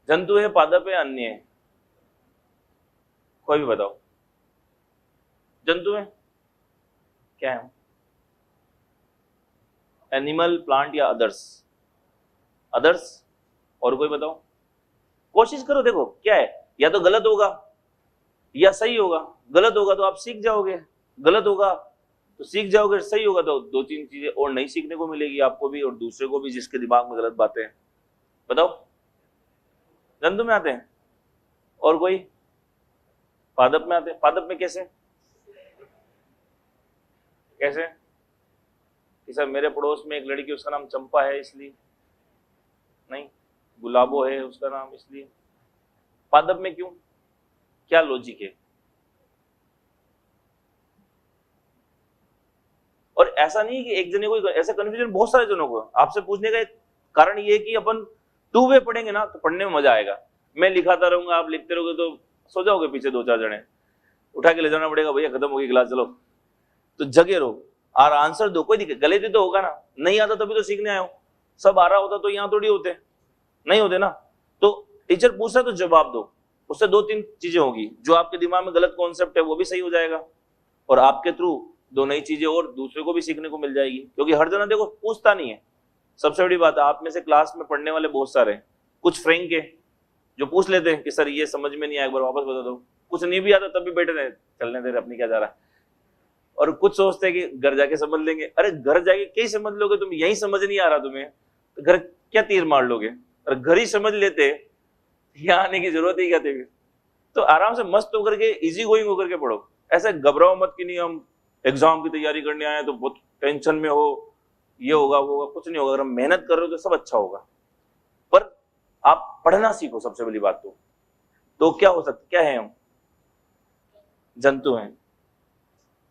जंतु है, पादप है, अन्य है? कोई भी बताओ। जंतु है, क्या है? एनिमल, प्लांट या अदर्स? अदर्स। और कोई बताओ, कोशिश करो, देखो क्या है, या तो गलत होगा या सही होगा। गलत होगा तो आप सीख जाओगे, गलत होगा तो सीख जाओगे, सही होगा तो दो तीन चीजें और नई सीखने को मिलेगी आपको भी और दूसरे को भी जिसके दिमाग में गलत बातें हैं। बताओ, जंतु में आते हैं। और कोई? पादप में आते हैं। पादप में कैसे? कैसे? कि सर मेरे पड़ोस में एक लड़की, उसका नाम चंपा है इसलिए? नहीं, गुलाबो है उसका नाम इसलिए। पादप में क्यों? क्या लॉजिक है? और ऐसा नहीं कि एक जने को, ऐसा कंफ्यूजन बहुत सारे जनों को। आपसे पूछने का एक कारण ये है कि अपन टू वे पढ़ेंगे ना तो पढ़ने में मजा आएगा। मैं लिखाता रहूंगा, आप लिखते रहोगे तो सो जाओगे पीछे दो चार जने, उठा के ले जाना पड़ेगा, भैया खत्म होगी क्लास, चलो। तो जगे रहो और आंसर दो, कोई दिक्कत, गलती तो होगा ना, नहीं आता तभी तो सीखने आए हो। सब आ रहा होता तो यहाँ थोड़ी होते, नहीं होते ना। तो टीचर पूछ रहा तो जवाब दो, उससे दो तीन चीजें होगी, जो आपके दिमाग में गलत कॉन्सेप्ट है वो भी सही हो जाएगा और आपके थ्रू दो नई चीजें और दूसरे को भी सीखने को मिल जाएगी। क्योंकि हर जना देखो पूछता नहीं है, सबसे बड़ी बात है। आप में से क्लास में पढ़ने वाले बहुत सारे हैं, कुछ फ्रेंक है जो पूछ लेते हैं कि सर ये समझ में नहीं आया, एक बार वापस बता दो। कुछ नहीं भी आता तब भी बैठे रहे, चलने दे रहे, अपनी क्या जा रहा है। और कुछ सोचते हैं कि घर जाके समझ लेंगे। अरे घर जाके क्या समझ लोगे तुम, यही समझ नहीं आ रहा तुम्हें तो घर क्या तीर मार लोगे। और घर ही समझ लेते, यहाँ आने की जरूरत ही क्या थी। तो आराम से मस्त होकर के, इजी गोइंग होकर के पढ़ो, ऐसे घबराओ मत कि नहीं हम एग्जाम की तैयारी करने आए तो बहुत टेंशन में हो, ये होगा वो होगा, कुछ नहीं होगा। अगर हम मेहनत कर रहे हो तो सब अच्छा होगा। पर आप पढ़ना सीखो, सबसे बड़ी बात। तो क्या हो सकता, क्या है हम? जंतु हैं।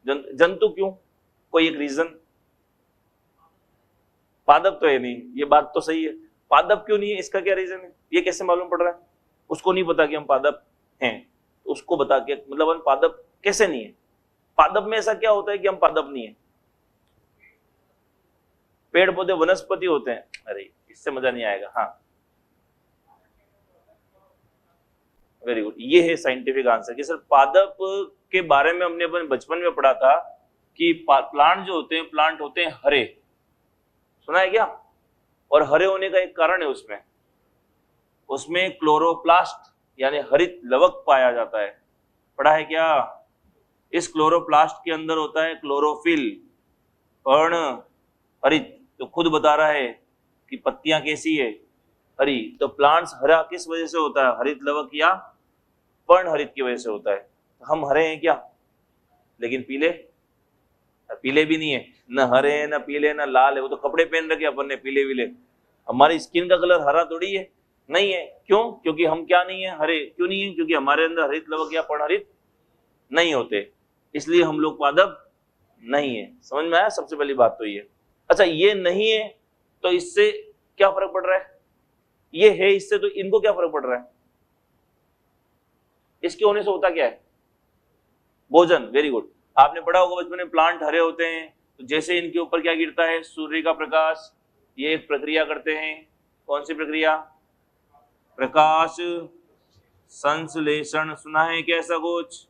जंतु क्यों? कोई एक रीजन? पादप तो है नहीं, ये बात तो सही है। पादप क्यों नहीं है, इसका क्या रीजन है? ये कैसे मालूम पड़ रहा है? उसको नहीं पता कि हम पादप हैं, उसको बता के, मतलब हम पादप कैसे नहीं है? पादप में ऐसा क्या होता है कि हम पादप नहीं है? पेड़ पौधे वनस्पति होते हैं। अरे इससे मजा नहीं आएगा। हाँ वेरी गुड, ये है साइंटिफिक आंसर कि सर पादप के बारे में हमने अपने बचपन में पढ़ा था कि प्लांट जो होते हैं, प्लांट होते हैं हरे। सुना है क्या? और हरे होने का एक कारण है, उसमें उसमें क्लोरोप्लास्ट यानी हरित लवक पाया जाता है। पढ़ा है क्या? इस क्लोरोप्लास्ट के अंदर होता है क्लोरोफिल, पर्ण हरित। तो खुद बता रहा है कि पत्तियां कैसी है, हरी। तो प्लांट्स हरा किस वजह से होता है? हरित लवक या पर्ण हरित की वजह से होता है। तो हम हरे हैं क्या? लेकिन पीले? पीले भी नहीं है, न हरे है, न पीले, न लाल है। वो तो कपड़े पहन रखे अपन ने पीले विले। हमारी स्किन का कलर हरा थोड़ी है, नहीं है। क्यों? क्योंकि हम क्या नहीं है, हरे। क्यों नहीं है? क्योंकि हमारे अंदर हरित लवक या पर्ण हरित नहीं होते, इसलिए हम लोग पादप नहीं है। समझ में आया? सबसे पहली बात तो ये। अच्छा, ये नहीं है तो इससे क्या फर्क पड़ रहा है? ये है इससे, तो इनको क्या फर्क पड़ रहा है? इसके होने से होता क्या है? भोजन। Very good. आपने पढ़ा होगा बचपन में, प्लांट हरे होते हैं तो जैसे इनके ऊपर क्या गिरता है? सूर्य का प्रकाश। ये एक प्रक्रिया करते हैं। कौन सी प्रक्रिया? प्रकाश संश्लेषण। सुना है क्या ऐसा कुछ?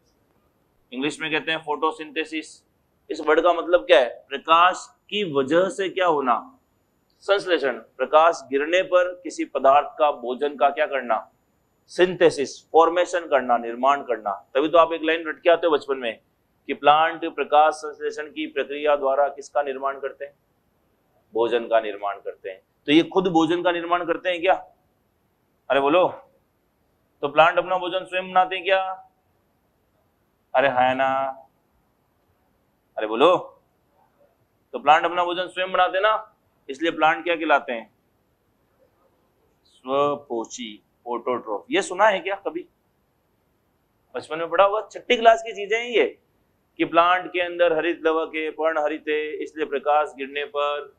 इंग्लिश में कहते हैं फोटोसिंथेसिस। इस वर्ड का मतलब क्या है? प्रकाश की वजह से क्या होना? संश्लेषण। प्रकाश गिरने पर किसी पदार्थ का, भोजन का क्या करना? सिंथेसिस, फॉर्मेशन करना, निर्माण करना। तभी तो आप एक लाइन रट के आते हो बचपन में कि प्लांट प्रकाश संश्लेषण की प्रक्रिया द्वारा किसका निर्माण करते हैं? भोजन का निर्माण करते हैं। तो ये खुद भोजन का निर्माण करते हैं क्या? अरे बोलो। तो प्लांट अपना भोजन स्वयं बनाते हैं क्या? अरे है ना। अरे बोलो। तो प्लांट अपना भोजन स्वयं बनाते ना, इसलिए प्लांट क्या कहलाते हैं? स्वपोषी, ऑटोट्रोफ। ये सुना है क्या कभी? बचपन में पढ़ा होगा, छठी क्लास की चीजें हैं ये, कि प्लांट के अंदर हरित लवक है, पर्ण हरित है, इसलिए प्रकाश गिरने पर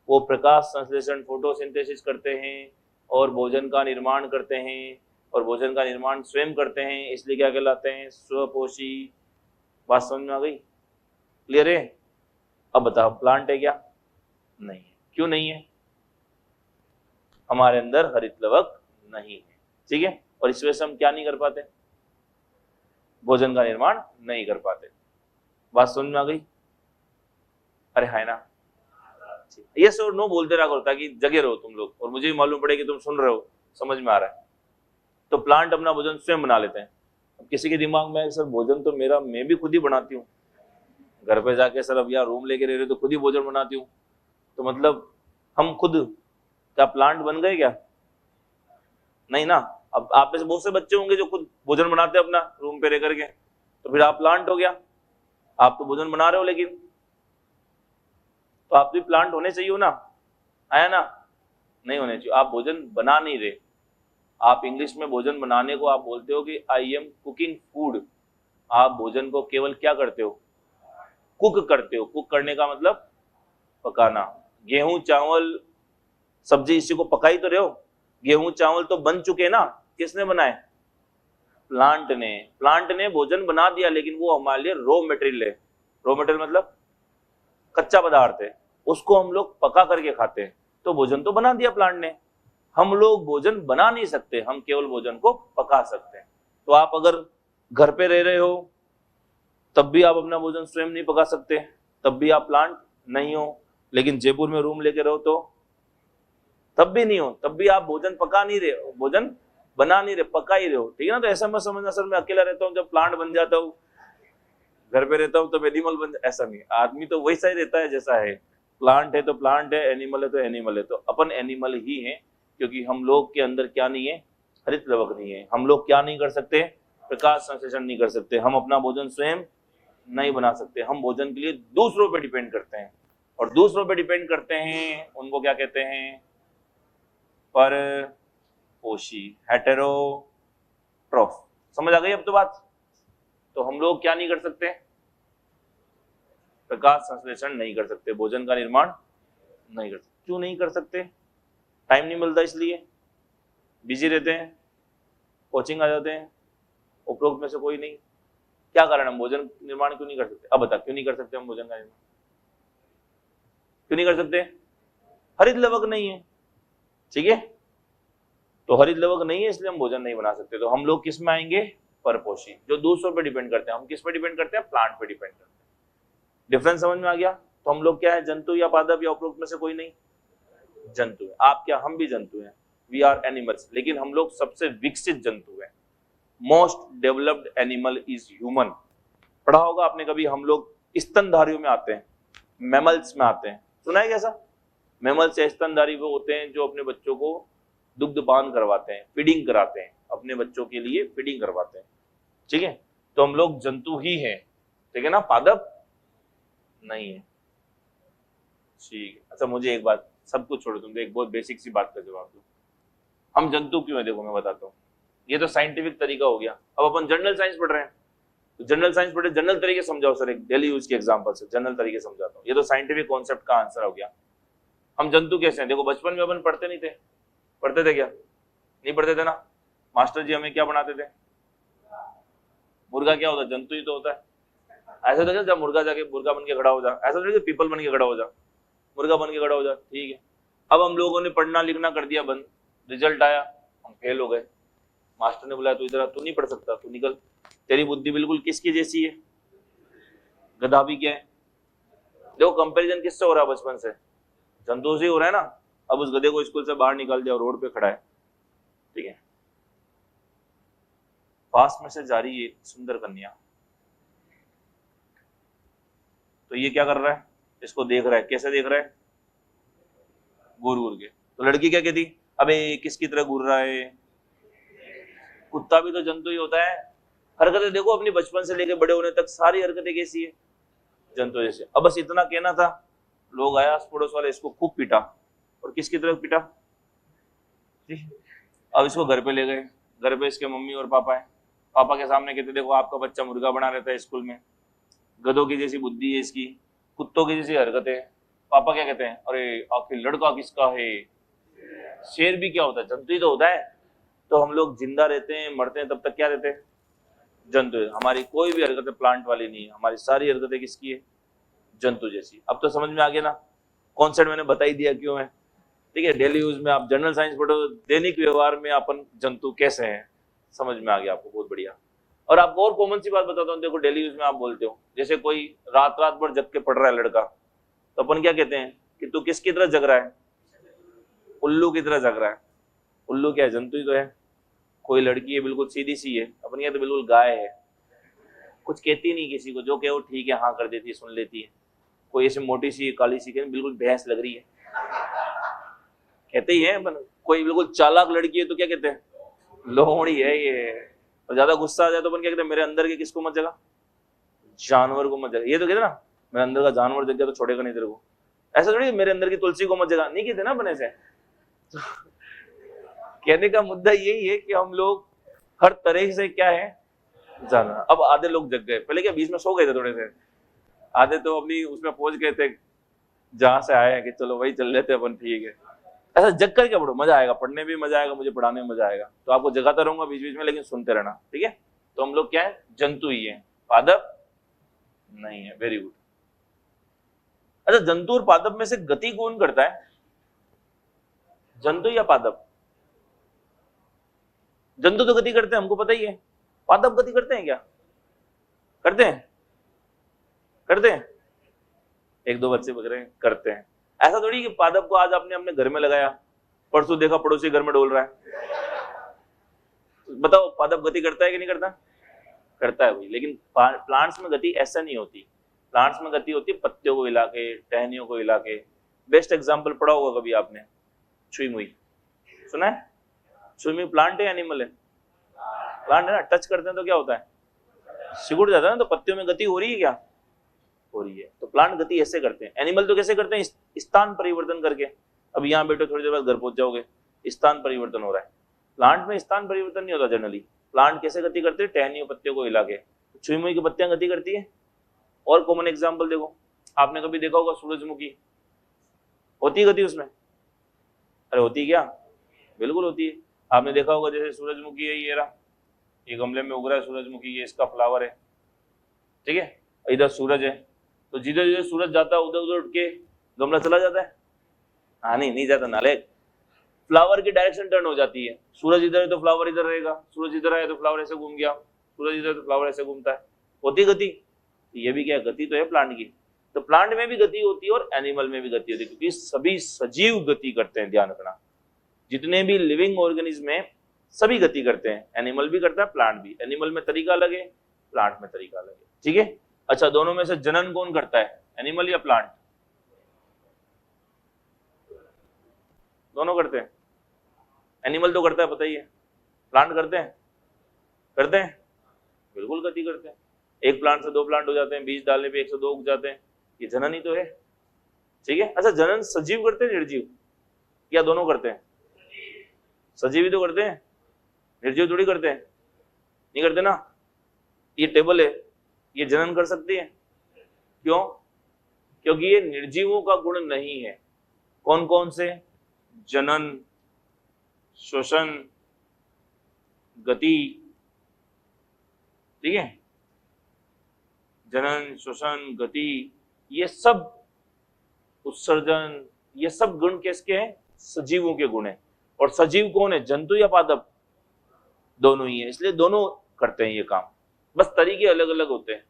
वो प्रकाश संश्लेषण, फोटोसिंथेसिस करते हैं और भोजन का निर्माण करते हैं, और भोजन का निर्माण स्वयं करते हैं, इसलिए क्या कहलाते हैं? स्वपोषी। बात समझ में आ गई? क्लियर है? अब बताओ, प्लांट है क्या? नहीं है। क्यों नहीं है? हमारे अंदर हरित लवक नहीं है, ठीक है। और इस वजह से हम क्या नहीं कर पाते? भोजन का निर्माण नहीं कर पाते। बात समझ में आ गई? अरे है ना। यस और नो बोलते रहा करो ताकि जगे रहो तुम लोग, और मुझे भी मालूम पड़े कि तुम सुन रहे हो, समझ में आ रहा है। तो प्लांट अपना भोजन स्वयं बना लेते हैं। अब किसी के दिमाग में सर भोजन तो मेरा मैं भी खुद ही बनाती हूँ, घर पे जाके सर अब यार रूम लेके रह रहे तो खुद ही भोजन बनाती हूँ, तो मतलब हम खुद क्या प्लांट बन गए क्या? नहीं ना। अब आप में से बहुत से बच्चे होंगे जो खुद भोजन बनाते हैं अपना रूम पे रह करके, तो फिर आप प्लांट हो गया। आप तो भोजन बना रहे हो, लेकिन तो आप भी प्लांट होने चाहिए हो ना, आया ना? नहीं होने चाहिए। आप भोजन बना नहीं रहे। आप इंग्लिश में भोजन बनाने को आप बोलते हो कि आई एम कुकिंग फूड। आप भोजन को केवल क्या करते हो? कुक करते हो। कुक करने का मतलब पकाना। गेहूं चावल सब्जी, इसी को पका ही तो रहे हो। गेहूं चावल तो बन चुके ना, किसने बनाए? प्लांट ने। प्लांट ने भोजन बना दिया, लेकिन वो हमारे लिए रॉ मटेरियल है। रॉ मटेरियल मतलब कच्चा पदार्थ है, उसको हम लोग पका करके खाते हैं। तो भोजन तो बना दिया प्लांट ने। हम लोग भोजन बना नहीं सकते, हम केवल भोजन को पका सकते हैं। तो आप अगर घर पे रह रहे हो तब भी आप अपना भोजन स्वयं नहीं पका सकते, तब भी आप प्लांट नहीं हो। लेकिन जयपुर में रूम लेके रहो तो तब भी नहीं हो, तब भी आप भोजन पका नहीं रहे हो, भोजन बना नहीं रहे, पका ही रहे हो, ठीक है ना। तो ऐसा मत समझना सर मैं अकेला रहता हूँ जब प्लांट बन जाता हूँ, घर पे रहता हूँ तो एनिमल बन जाता, ऐसा नहीं। आदमी तो वैसा ही रहता है जैसा है। प्लांट है तो प्लांट है, एनिमल है तो एनिमल है। तो अपन एनिमल ही है, क्योंकि हम लोग के अंदर क्या नहीं है? हरित लवक नहीं है। हम लोग क्या नहीं कर सकते? प्रकाश संश्लेषण नहीं कर सकते। हम अपना भोजन स्वयं नहीं बना सकते। हम भोजन के लिए दूसरों पे डिपेंड करते हैं, और दूसरों पे डिपेंड करते हैं उनको क्या कहते हैं? परपोषी, हेटेरोट्रॉफ। समझ आ गई अब तो बात? तो हम लोग क्या नहीं कर सकते? प्रकाश संश्लेषण नहीं कर सकते, भोजन का निर्माण नहीं कर सकते। क्यों नहीं कर सकते? टाइम नहीं मिलता, इसलिए बिजी रहते हैं, कोचिंग आ जाते हैं, उपरोक्त में से कोई नहीं। क्या कारण, हम भोजन निर्माण क्यों नहीं कर सकते? अब बता, क्यों नहीं कर सकते हम भोजन का निर्माण? क्यों नहीं कर सकते? हरित लवक नहीं है, ठीक है? तो हरित लवक नहीं है इसलिए हम भोजन नहीं बना सकते। तो हम लोग किस में आएंगे? परपोषी, जो दूसरों पे डिपेंड करते हैं। हम किस पे डिपेंड करते हैं? प्लांट पे डिपेंड करते हैं। डिफरेंस समझ में आ गया? तो हम लोग क्या है? जंतु या पादप या उपरोक्त में से कोई नहीं? जंतु है। आप क्या? हम भी जंतु हैं, वी आर एनिमल्स, लेकिन हम लोग सबसे विकसित जंतु हैं। Most developed animal is human. पढ़ा होगा आपने कभी, हम लोग स्तनधारियों में आते हैं, मैमल्स में आते हैं, सुना है कैसा? मैमल्स या स्तनधारी वो होते हैं जो अपने बच्चों को दुग्धपान करवाते हैं, फीडिंग कराते हैं, अपने बच्चों के लिए फीडिंग करवाते हैं, ठीक है? तो हम लोग जंतु ही हैं, ठीक है ना? पादप नहीं है, ठीक है? अच्छा, मुझे एक बात, सब कुछ छोड़ो, तुम एक बहुत बेसिक सी बात का जवाब दो। हम जंतु क्यों है? देखो मैं बताता हूँ। ये तो साइंटिफिक तरीका हो गया। अब अपन जनरल साइंस पढ़ रहे हैं, तो जनरल साइंस पढ़े, जनरल तरीके समझाओ सर, एक डेली यूज के एग्जांपल से जनरल तरीके समझाता हूँ। ये तो साइंटिफिक कॉन्सेप्ट का आंसर हो गया। हम जंतु कैसे हैं? देखो, बचपन में अपन पढ़ते नहीं थे, पढ़ते थे क्या? नहीं पढ़ते थे ना? मास्टर जी हमें क्या बनाते थे? मुर्गा क्या होता है? जंतु ही तो होता है। ऐसा तो क्या, जब मुर्गा जाके मुर्गा बन के खड़ा हो जा, ऐसा तो पीपल बन के खड़ा हो जा, मुर्गा बन के खड़ा हो जा, ठीक है? अब हम लोगों ने पढ़ना लिखना कर दिया बंद, रिजल्ट आया, हम फेल हो गए। मास्टर ने बोला तू इधर, तू नहीं पढ़ सकता, तू निकल, तेरी बुद्धि बिल्कुल किसकी जैसी है? गधा भी क्या है? देखो कंपैरिजन किससे हो रहा है? बचपन से जंतु से हो रहा है ना। अब उस गधे को स्कूल से बाहर निकाल दिया, रोड पे खड़ा है, ठीक है? पास में से जा रही है सुंदर कन्या, तो ये क्या कर रहा है? इसको देख रहा है। कैसे देख रहा है? घूर घूर के। तो लड़की क्या कहती? अबे किसकी तरह घूर रहा है? कुत्ता भी तो जंतु ही होता है। हरकतें देखो अपनी, बचपन से लेकर बड़े होने तक सारी हरकतें कैसी है? जंतु जैसे। अब बस इतना कहना था, लोग आया पड़ोस वाले, इसको खूब पीटा। और किसकी तरफ पीटा? अब इसको घर पे ले गए, घर पे इसके मम्मी और पापा है। पापा के सामने कहते देखो आपका बच्चा मुर्गा बना रहता है स्कूल में, गधों की जैसी बुद्धि है इसकी, कुत्तों की जैसी हरकतें। पापा क्या कहते हैं? अरे आखिर लड़का किसका है? शेर भी क्या होता है? जंतु ही तो होता है। तो हम लोग जिंदा रहते हैं, मरते हैं, तब तक क्या रहते हैं? जंतु। हमारी कोई भी हरकतें प्लांट वाली नहीं है, हमारी सारी हरकतें किसकी है? जंतु जैसी। अब तो समझ में आ गया ना? कॉन्सेप्ट मैंने बता ही दिया क्यों है, ठीक है? डेली यूज में आप जनरल साइंस पढ़ो, दैनिक व्यवहार में अपन जंतु कैसे हैं, समझ में आ गया आपको, बहुत बढ़िया। और आपको और कॉमन सी बात बताता हूँ, देखो डेली यूज में आप बोलते हो, जैसे कोई रात रात भर जग के पढ़ रहा है लड़का, तो अपन क्या कहते हैं कि तू किसकी तरह जग रहा है? उल्लू की तरह जग रहा है। उल्लू क्या है? जंतु ही तो है। कोई लड़की है बिल्कुल सीधी सी है, अपन क्या तो बिल्कुल गाय है, कुछ कहती नहीं किसी को, जो कहे वो ठीक है हाँ कर देती है, सुन लेती है। कोई ऐसे मोटी सी काली सी बिल्कुल भैंस लग रही है, कहते ही है। कोई बिल्कुल चालाक लड़की है तो क्या कहते हैं? लोहड़ी है ये। और ज्यादा गुस्सा आ जाए तो अपन क्या कहते हैं? मेरे अंदर के किसको मत जगा? जानवर को मत जगा। ये तो कहते ना, मेरे अंदर का जानवर जग गया तो छोड़ेगा नहीं तेरे को। ऐसा थोड़ी मेरे अंदर की तुलसी को मत जगा, नहीं कहते ना अपन ऐसे। कहने का मुद्दा यही है कि हम लोग हर तरह से क्या है? जाना। अब आधे लोग जग गए, पहले क्या बीच में सो गए थे थोड़े से, आधे तो अपनी उसमें पहुंच गए थे जहां से आए हैं कि चलो वही चल लेते अपन, ठीक है? ऐसा जग कर क्या पढ़ो, मजा आएगा, पढ़ने में मजा आएगा, मुझे पढ़ाने में मजा आएगा। तो आपको जगाता रहूंगा बीच बीच में, लेकिन सुनते रहना, ठीक है? तो हम लोग क्या है? जंतु ही है, पादप नहीं है। Very good. अच्छा, जंतु और पादप में से गति कौन करता है? जंतु या पादप? जंतु तो गति करते हैं, हमको पता ही है। पादप गति करते हैं क्या? करते हैं? करते हैं? एक दो बच्चे बज रहे हैं, करते हैं। ऐसा थोड़ी कि पादप को आज आपने अपने घर में लगाया, परसों देखा पड़ोसी घर में डोल रहा है। बताओ पादप गति करता है कि नहीं करता? करता है भाई। लेकिन प्लांट्स में गति ऐसा नहीं होती। प्लांट्स में गति होती है पत्तियों को हिला के, टहनियों को हिला के। बेस्ट एग्जाम्पल पढ़ा होगा कभी आपने, छुई मुई, सुना है? छुई मुई प्लांट है एनिमल है? प्लांट है ना। टच करते हैं तो क्या होता है? सिकुड़ जाता है ना, तो पत्तियों में गति हो रही है क्या? हो रही है। तो प्लांट गति ऐसे करते हैं। एनिमल तो कैसे करते हैं? स्थान परिवर्तन करके। अब यहाँ बैठो, थोड़ी देर बाद घर पहुंच जाओगे, स्थान परिवर्तन हो रहा है। प्लांट में स्थान परिवर्तन नहीं होता जनरली। प्लांट कैसे गति करते हैं? टहनियों पत्तियों को हिला के। छुई मुई की पत्तियां गति करती है। और कॉमन एग्जाम्पल देखो, आपने कभी देखा होगा सूरजमुखी, होती है गति उसमें? अरे होती है क्या? बिल्कुल होती है। आपने देखा होगा जैसे सूरजमुखी है, ये रहा, ये गमले में उग रहा है सूरजमुखी, ये इसका फ्लावर है, ठीक है, इधर सूरज है, तो जिधर जिधर सूरज जाता है उधर उधर उठ के गमला चला जाता है? हाँ, नहीं जाता नालायक। फ्लावर की डायरेक्शन टर्न हो जाती है। सूरज इधर है तो फ्लावर इधर रहेगा, सूरज इधर आया तो फ्लावर ऐसे घूम गया, सूरज इधर तो फ्लावर ऐसे घूमता है। होती गति? ये भी क्या गति तो है प्लांट की। तो प्लांट में भी गति होती है और एनिमल में भी गति होती है, क्योंकि सभी सजीव गति करते हैं। ध्यान रखना, जितने भी लिविंग ऑर्गेनिज्म में सभी गति करते हैं। एनिमल भी करता है, प्लांट भी। एनिमल में तरीका अलग है, प्लांट में तरीका अलग है, ठीक है। अच्छा, दोनों में से जनन कौन करता है, एनिमल या प्लांट? दोनों करते हैं। एनिमल तो करता है, पता ही है। प्लांट करते हैं? करते हैं, बिल्कुल गति करते हैं। एक प्लांट से दो प्लांट हो जाते हैं, बीज डालने पे 102 उग जाते हैं। ये जनन ही तो है, ठीक है। अच्छा, जनन सजीव करते हैं निर्जीव, या दोनों करते हैं? सजीव ही तो करते हैं, निर्जीव थोड़ी करते हैं। नहीं करते ना। ये टेबल है, ये जनन कर सकती है? क्यों? क्योंकि ये निर्जीवों का गुण नहीं है। कौन कौन से? जनन, श्वसन, गति, ठीक है। जनन, श्वसन, गति, ये सब, उत्सर्जन, ये सब गुण किसके हैं? सजीवों के गुण हैं। और सजीव कौन है, जंतु या पादप? दोनों ही है, इसलिए दोनों करते हैं ये काम, बस तरीके अलग अलग होते हैं,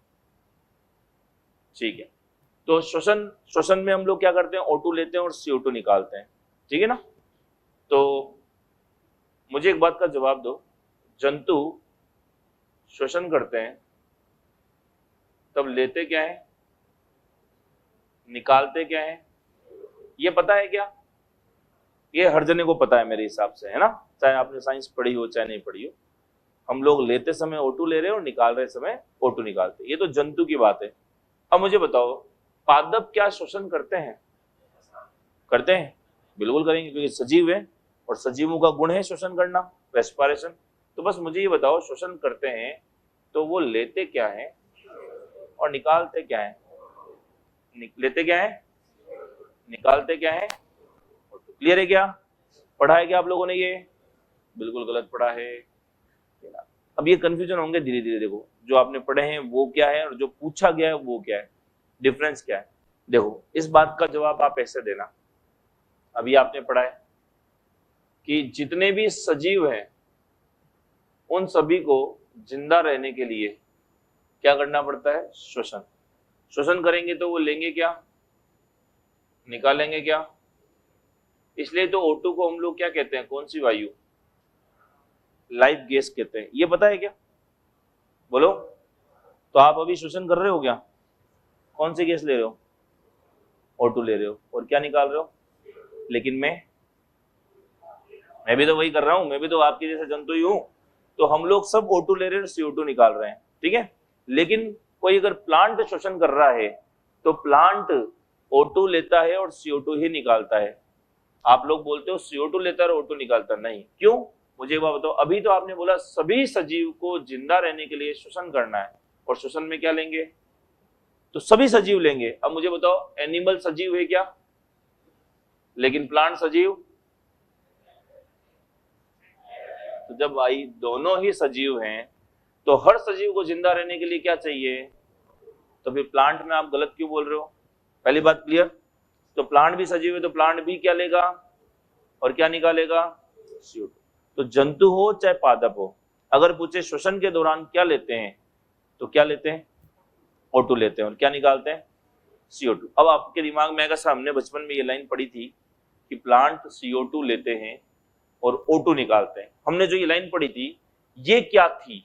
ठीक है। तो श्वसन में हम लोग क्या करते हैं? O2 लेते हैं और CO2 निकालते हैं, ठीक है ना। तो मुझे एक बात का जवाब दो, जंतु श्वसन करते हैं तब लेते क्या है, निकालते क्या है? ये पता है क्या? ये हर जने को पता है मेरे हिसाब से, है ना, चाहे आपने साइंस पढ़ी हो चाहे नहीं पढ़ी हो। हम लोग लेते समय O2 ले रहे हैं और निकाल रहे समय O2 निकालते हैं। ये तो जंतु की बात है। अब मुझे बताओ, पादप क्या श्वसन करते हैं? करते हैं, बिल्कुल करेंगे, क्योंकि सजीव है और सजीवों का गुण है श्वसन करना, रेस्पिरेशन। तो बस मुझे ये बताओ, श्वसन करते हैं तो वो लेते क्या है और निकालते क्या है? लेते क्या है, निकालते क्या है? क्लियर है क्या? पढ़ा है क्या आप लोगों ने? ये बिल्कुल गलत पढ़ा है। अब ये कंफ्यूजन होंगे धीरे धीरे। देखो, जो आपने पढ़े हैं वो क्या है और जो पूछा गया है वो क्या है, डिफरेंस क्या है। देखो, इस बात का जवाब आप ऐसे देना, अभी आपने पढ़ा है कि जितने भी सजीव हैं उन सभी को जिंदा रहने के लिए क्या करना पड़ता है? श्वसन। श्वसन करेंगे तो वो लेंगे क्या, निकालेंगे क्या? इसलिए तो O2 को हम लोग क्या कहते हैं, कौन सी वायु? लाइफ गैस कहते हैं। ये पता है क्या? बोलो। तो आप अभी श्वसन कर रहे हो क्या? कौन सी गैस ले रहे हो? O2 ले रहे हो, और क्या निकाल रहे हो? लेकिन मैं भी तो वही कर रहा हूं, मैं भी तो आपके जैसे जंतु ही हूं। तो हम लोग सब O2 ले रहे हैं, CO2 निकाल रहे हैं, ठीक है। लेकिन कोई अगर प्लांट श्वसन कर रहा है तो प्लांट O2 लेता है और CO2 ही निकालता है। आप लोग बोलते हो CO2 लेता है और O2 निकालता नहीं, क्यों? मुझे बात बताओ। अभी तो आपने बोला सभी सजीव को जिंदा रहने के लिए श्वसन करना है, और श्वसन में क्या लेंगे? तो सभी सजीव लेंगे। अब मुझे बताओ, एनिमल सजीव है क्या? लेकिन प्लांट सजीव? तो जब भाई दोनों ही सजीव हैं तो हर सजीव को जिंदा रहने के लिए क्या चाहिए? तो फिर प्लांट में आप गलत क्यों बोल रहे हो? पहली बात क्लियर। तो प्लांट भी सजीव है तो प्लांट भी क्या लेगा और क्या निकालेगा? CO2। तो जंतु हो चाहे पादप हो, अगर पूछे श्वसन के दौरान क्या लेते हैं, तो क्या लेते हैं? O2 लेते हैं, और क्या निकालते हैं? CO2। अब आपके दिमाग में आएगा, हमने बचपन में ये लाइन पढ़ी थी कि प्लांट CO2 लेते हैं और O2 निकालते हैं। हमने जो ये लाइन पढ़ी थी, ये क्या थी?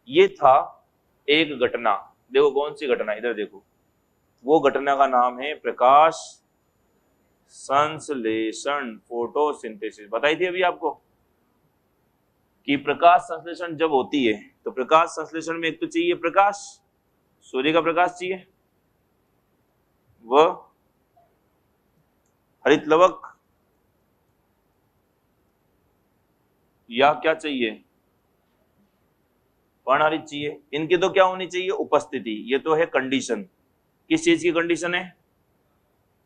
ये था एक घटना। देखो कौन सी घटना, इधर देखो। वो घटना का नाम है प्रकाश संश्लेषण, फोटोसिंथेसिस। बताई थी अभी आपको, कि प्रकाश संश्लेषण जब होती है तो प्रकाश संश्लेषण में एक तो चाहिए प्रकाश, सूर्य का प्रकाश चाहिए, वह हरित लवक, या क्या चाहिए, वर्णहरित चाहिए। इनकी तो क्या होनी चाहिए, उपस्थिति। ये तो है कंडीशन। किस चीज की कंडीशन है,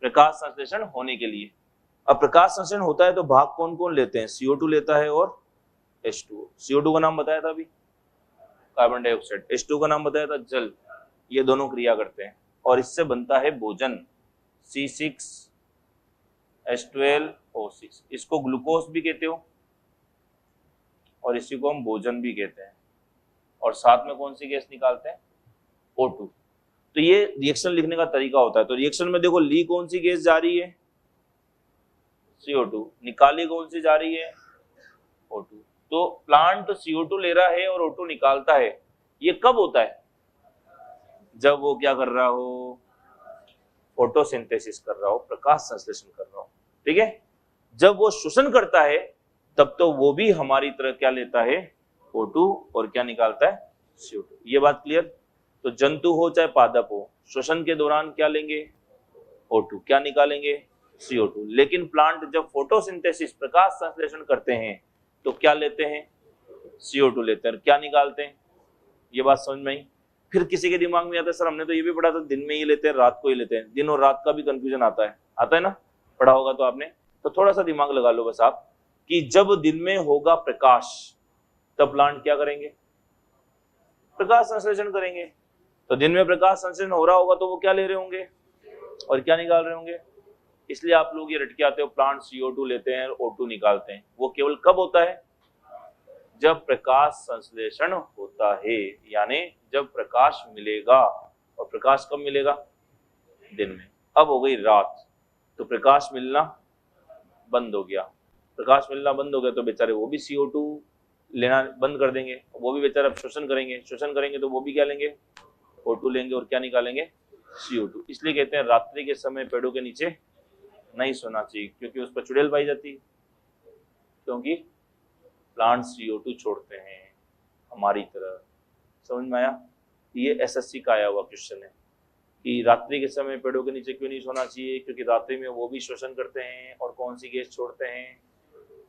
प्रकाश संश्लेषण होने के लिए। अब प्रकाश संश्लेषण होता है तो भाग कौन कौन लेते हैं, CO2 लेता है और H2O। CO2 का नाम बताया था अभी, कार्बन डाइऑक्साइड। H2O का नाम बताया था, जल। ये दोनों क्रिया करते हैं और इससे बनता है भोजन, C6H12O6। इसको ग्लूकोज भी कहते हो और इसी को हम भोजन भी कहते हैं। और साथ में कौन सी गैस निकालते हैं, O2। तो ये रिएक्शन लिखने का तरीका होता है। तो रिएक्शन में देखो, ली कौन सी गैस जा रही है, CO2, निकाली कौन सी जा रही है, O2। तो प्लांट तो CO2 ले रहा है और O2 निकालता है। ये कब होता है, जब वो क्या कर रहा हो, फोटोसिंथेसिस कर रहा हो, प्रकाश संश्लेषण कर रहा हो। ठीक है, जब वो शोषण करता है तब तो वो भी हमारी तरह क्या लेता है, O2, और क्या निकालता है, CO2। ये बात क्लियर। तो जंतु हो चाहे पादप हो, श्वसन के दौरान क्या लेंगे, O2, क्या निकालेंगे, CO2। लेकिन प्लांट जब फोटोसिंथेसिस प्रकाश संश्लेषण करते हैं तो क्या लेते हैं, CO2 लेते हैं, क्या निकालते हैं। ये बात समझ में आई। फिर किसी के दिमाग में आता है, सर हमने तो ये भी पढ़ा था दिन में ये लेते हैं, रात को ही लेते हैं। दिन और रात का भी कंफ्यूजन आता है ना, पढ़ा होगा तो आपने। तो थोड़ा सा दिमाग लगा लो बस आप, कि जब दिन में होगा प्रकाश तब प्लांट क्या करेंगे, प्रकाश संश्लेषण करेंगे। तो दिन में प्रकाश संश्लेषण हो रहा होगा तो वो क्या ले रहे होंगे और क्या निकाल रहे होंगे। इसलिए आप लोग ये रट के आते हो, प्लांट CO2 लेते हैं और O2 निकालते हैं। वो केवल कब होता है, जब प्रकाश संश्लेषण होता है, यानी जब प्रकाश मिलेगा। और प्रकाश कब मिलेगा, दिन में। अब हो गई रात तो प्रकाश मिलना बंद हो गया। प्रकाश मिलना बंद हो गया तो बेचारे वो भी CO2 लेना बंद कर देंगे, वो भी बेचारे अब शोषण करेंगे तो वो भी क्या लेंगे, O2 लेंगे और क्या निकालेंगे, CO2। इसलिए कहते हैं रात्रि के समय पेड़ों के नीचे नहीं सोना चाहिए, क्योंकि उस पर चुड़ैल पाई जाती है। क्योंकि प्लांट CO2 छोड़ते हैं हमारी तरह। समझ में आया। ये SSC का आया हुआ क्वेश्चन है कि रात्रि के समय पेड़ों के नीचे क्यों नहीं सोना चाहिए, क्योंकि रात्रि में वो भी शोषण करते हैं और कौन सी गैस छोड़ते हैं,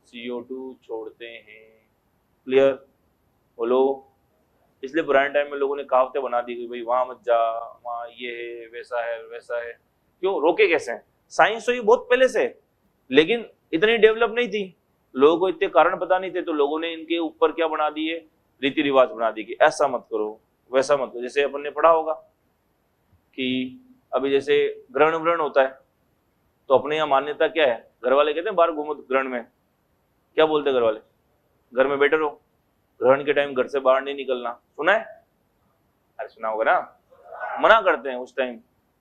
CO2 छोड़ते हैं। क्लियर, बोलो। इसलिए पुराने टाइम में लोगों ने कहावतें बना दी कि भाई वहां मत जा, वहां ये है, वैसा है, वैसा है। क्यों, रोके कैसे। साइंस तो ये बहुत पहले से, लेकिन इतनी डेवलप नहीं थी, लोगों को इतने कारण पता नहीं थे, तो लोगों ने इनके ऊपर क्या बना दिए, रीति रिवाज बना दी कि ऐसा मत करो, वैसा मत करो। जैसे अपन ने पढ़ा होगा कि अभी जैसे ग्रहण व्रण होता है तो अपने यहाँ मान्यता क्या है, घर वाले कहते हैं बाहर घूमो ग्रहण में, क्या बोलते हैं घर वाले, घर में बैठे रहो, ग्रहण के टाइम घर से बाहर नहीं निकलना। सुना है, अरे सुना होगा ना, मना करते हैं उस टाइम।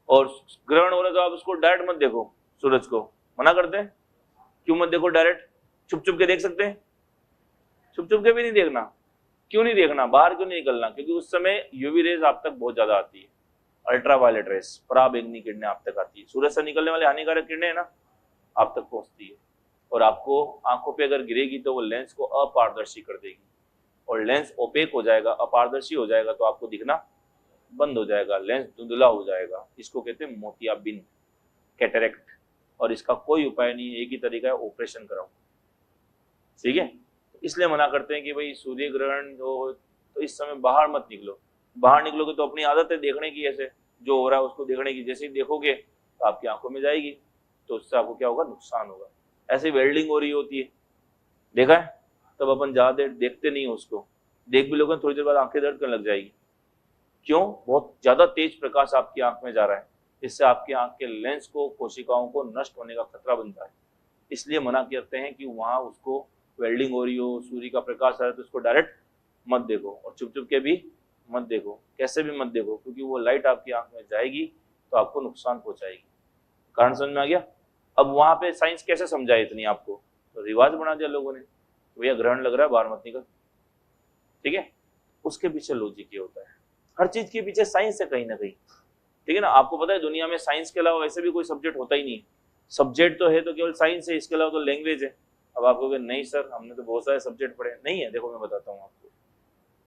और ग्रहण हो रहा तो आप उसको डायरेक्ट मत देखो, सूरज को मना करते हैं। क्यों मत देखो डायरेक्ट, छुप छुप के देख सकते हैं, छुप छुप के भी नहीं देखना। क्यों नहीं देखना, बाहर क्यों नहीं निकलना, क्योंकि उस समय यूवी रेज आप तक बहुत ज्यादा आती है, अल्ट्रावायलेट रेस, पराबैंगनी किरणें आप तक आती है। सूरज से निकलने वाले हानिकारक किरणें है ना, आप तक पहुंचती है और आपको आंखों पे अगर गिरेगी तो वो लेंस को अपारदर्शी कर देगी और लेंस ओपेक हो जाएगा, अपारदर्शी हो जाएगा तो आपको दिखना बंद हो जाएगा, लेंस धुंधला हो जाएगा। इसको कहते हैं मोतियाबिंद, कैटरेक्ट। और इसका कोई उपाय नहीं है, एक ही तरीका है, ऑपरेशन कराओ। ठीक है, इसलिए मना करते हैं कि भाई सूर्य ग्रहण हो तो इस समय बाहर मत निकलो। बाहर निकलोगे तो अपनी आदत है देखने की, ऐसे जो हो रहा है उसको देखने की, जैसे ही देखोगे तो आपकी आंखों में जाएगी, तो उससे आपको क्या होगा, नुकसान होगा। ऐसे वेल्डिंग हो रही होती है, देखा है, तब अपन ज्यादा देर देखते नहीं है उसको, देख भी लोगे थोड़ी देर बाद आंखें दर्द करने लग जाएगी। क्यों, बहुत ज्यादा तेज प्रकाश आपकी आंख में जा रहा है, इससे आपकी आंख के लेंस को, कोशिकाओं को नष्ट होने का खतरा बनता है। इसलिए मना करते हैं कि वहां उसको वेल्डिंग हो रही हो, सूर्य का प्रकाश आ रहा है तो उसको डायरेक्ट मत देखो और चुप चुप के भी मत देखो, कैसे भी मत देखो, क्योंकि वो लाइट आपकी आंख में जाएगी तो आपको नुकसान पहुंचाएगी। कारण समझ में आ गया। अब वहां पे साइंस कैसे समझाए इतनी आपको, तो रिवाज बना दिया लोगों ने, भैया ग्रहण लग रहा है बाहर मत निकल। ठीक है, उसके पीछे लॉजिक ये होता है, हर चीज के पीछे साइंस है कहीं ना कहीं। ठीक है ना, आपको पता है दुनिया में साइंस के अलावा वैसे भी कोई सब्जेक्ट होता ही नहीं। सब्जेक्ट तो है तो केवल साइंस है, इसके अलावा तो लैंग्वेज है। अब आप कहोगे नहीं सर हमने तो बहुत सारे सब्जेक्ट पढ़े, नहीं है, देखो मैं बताता हूँ आपको।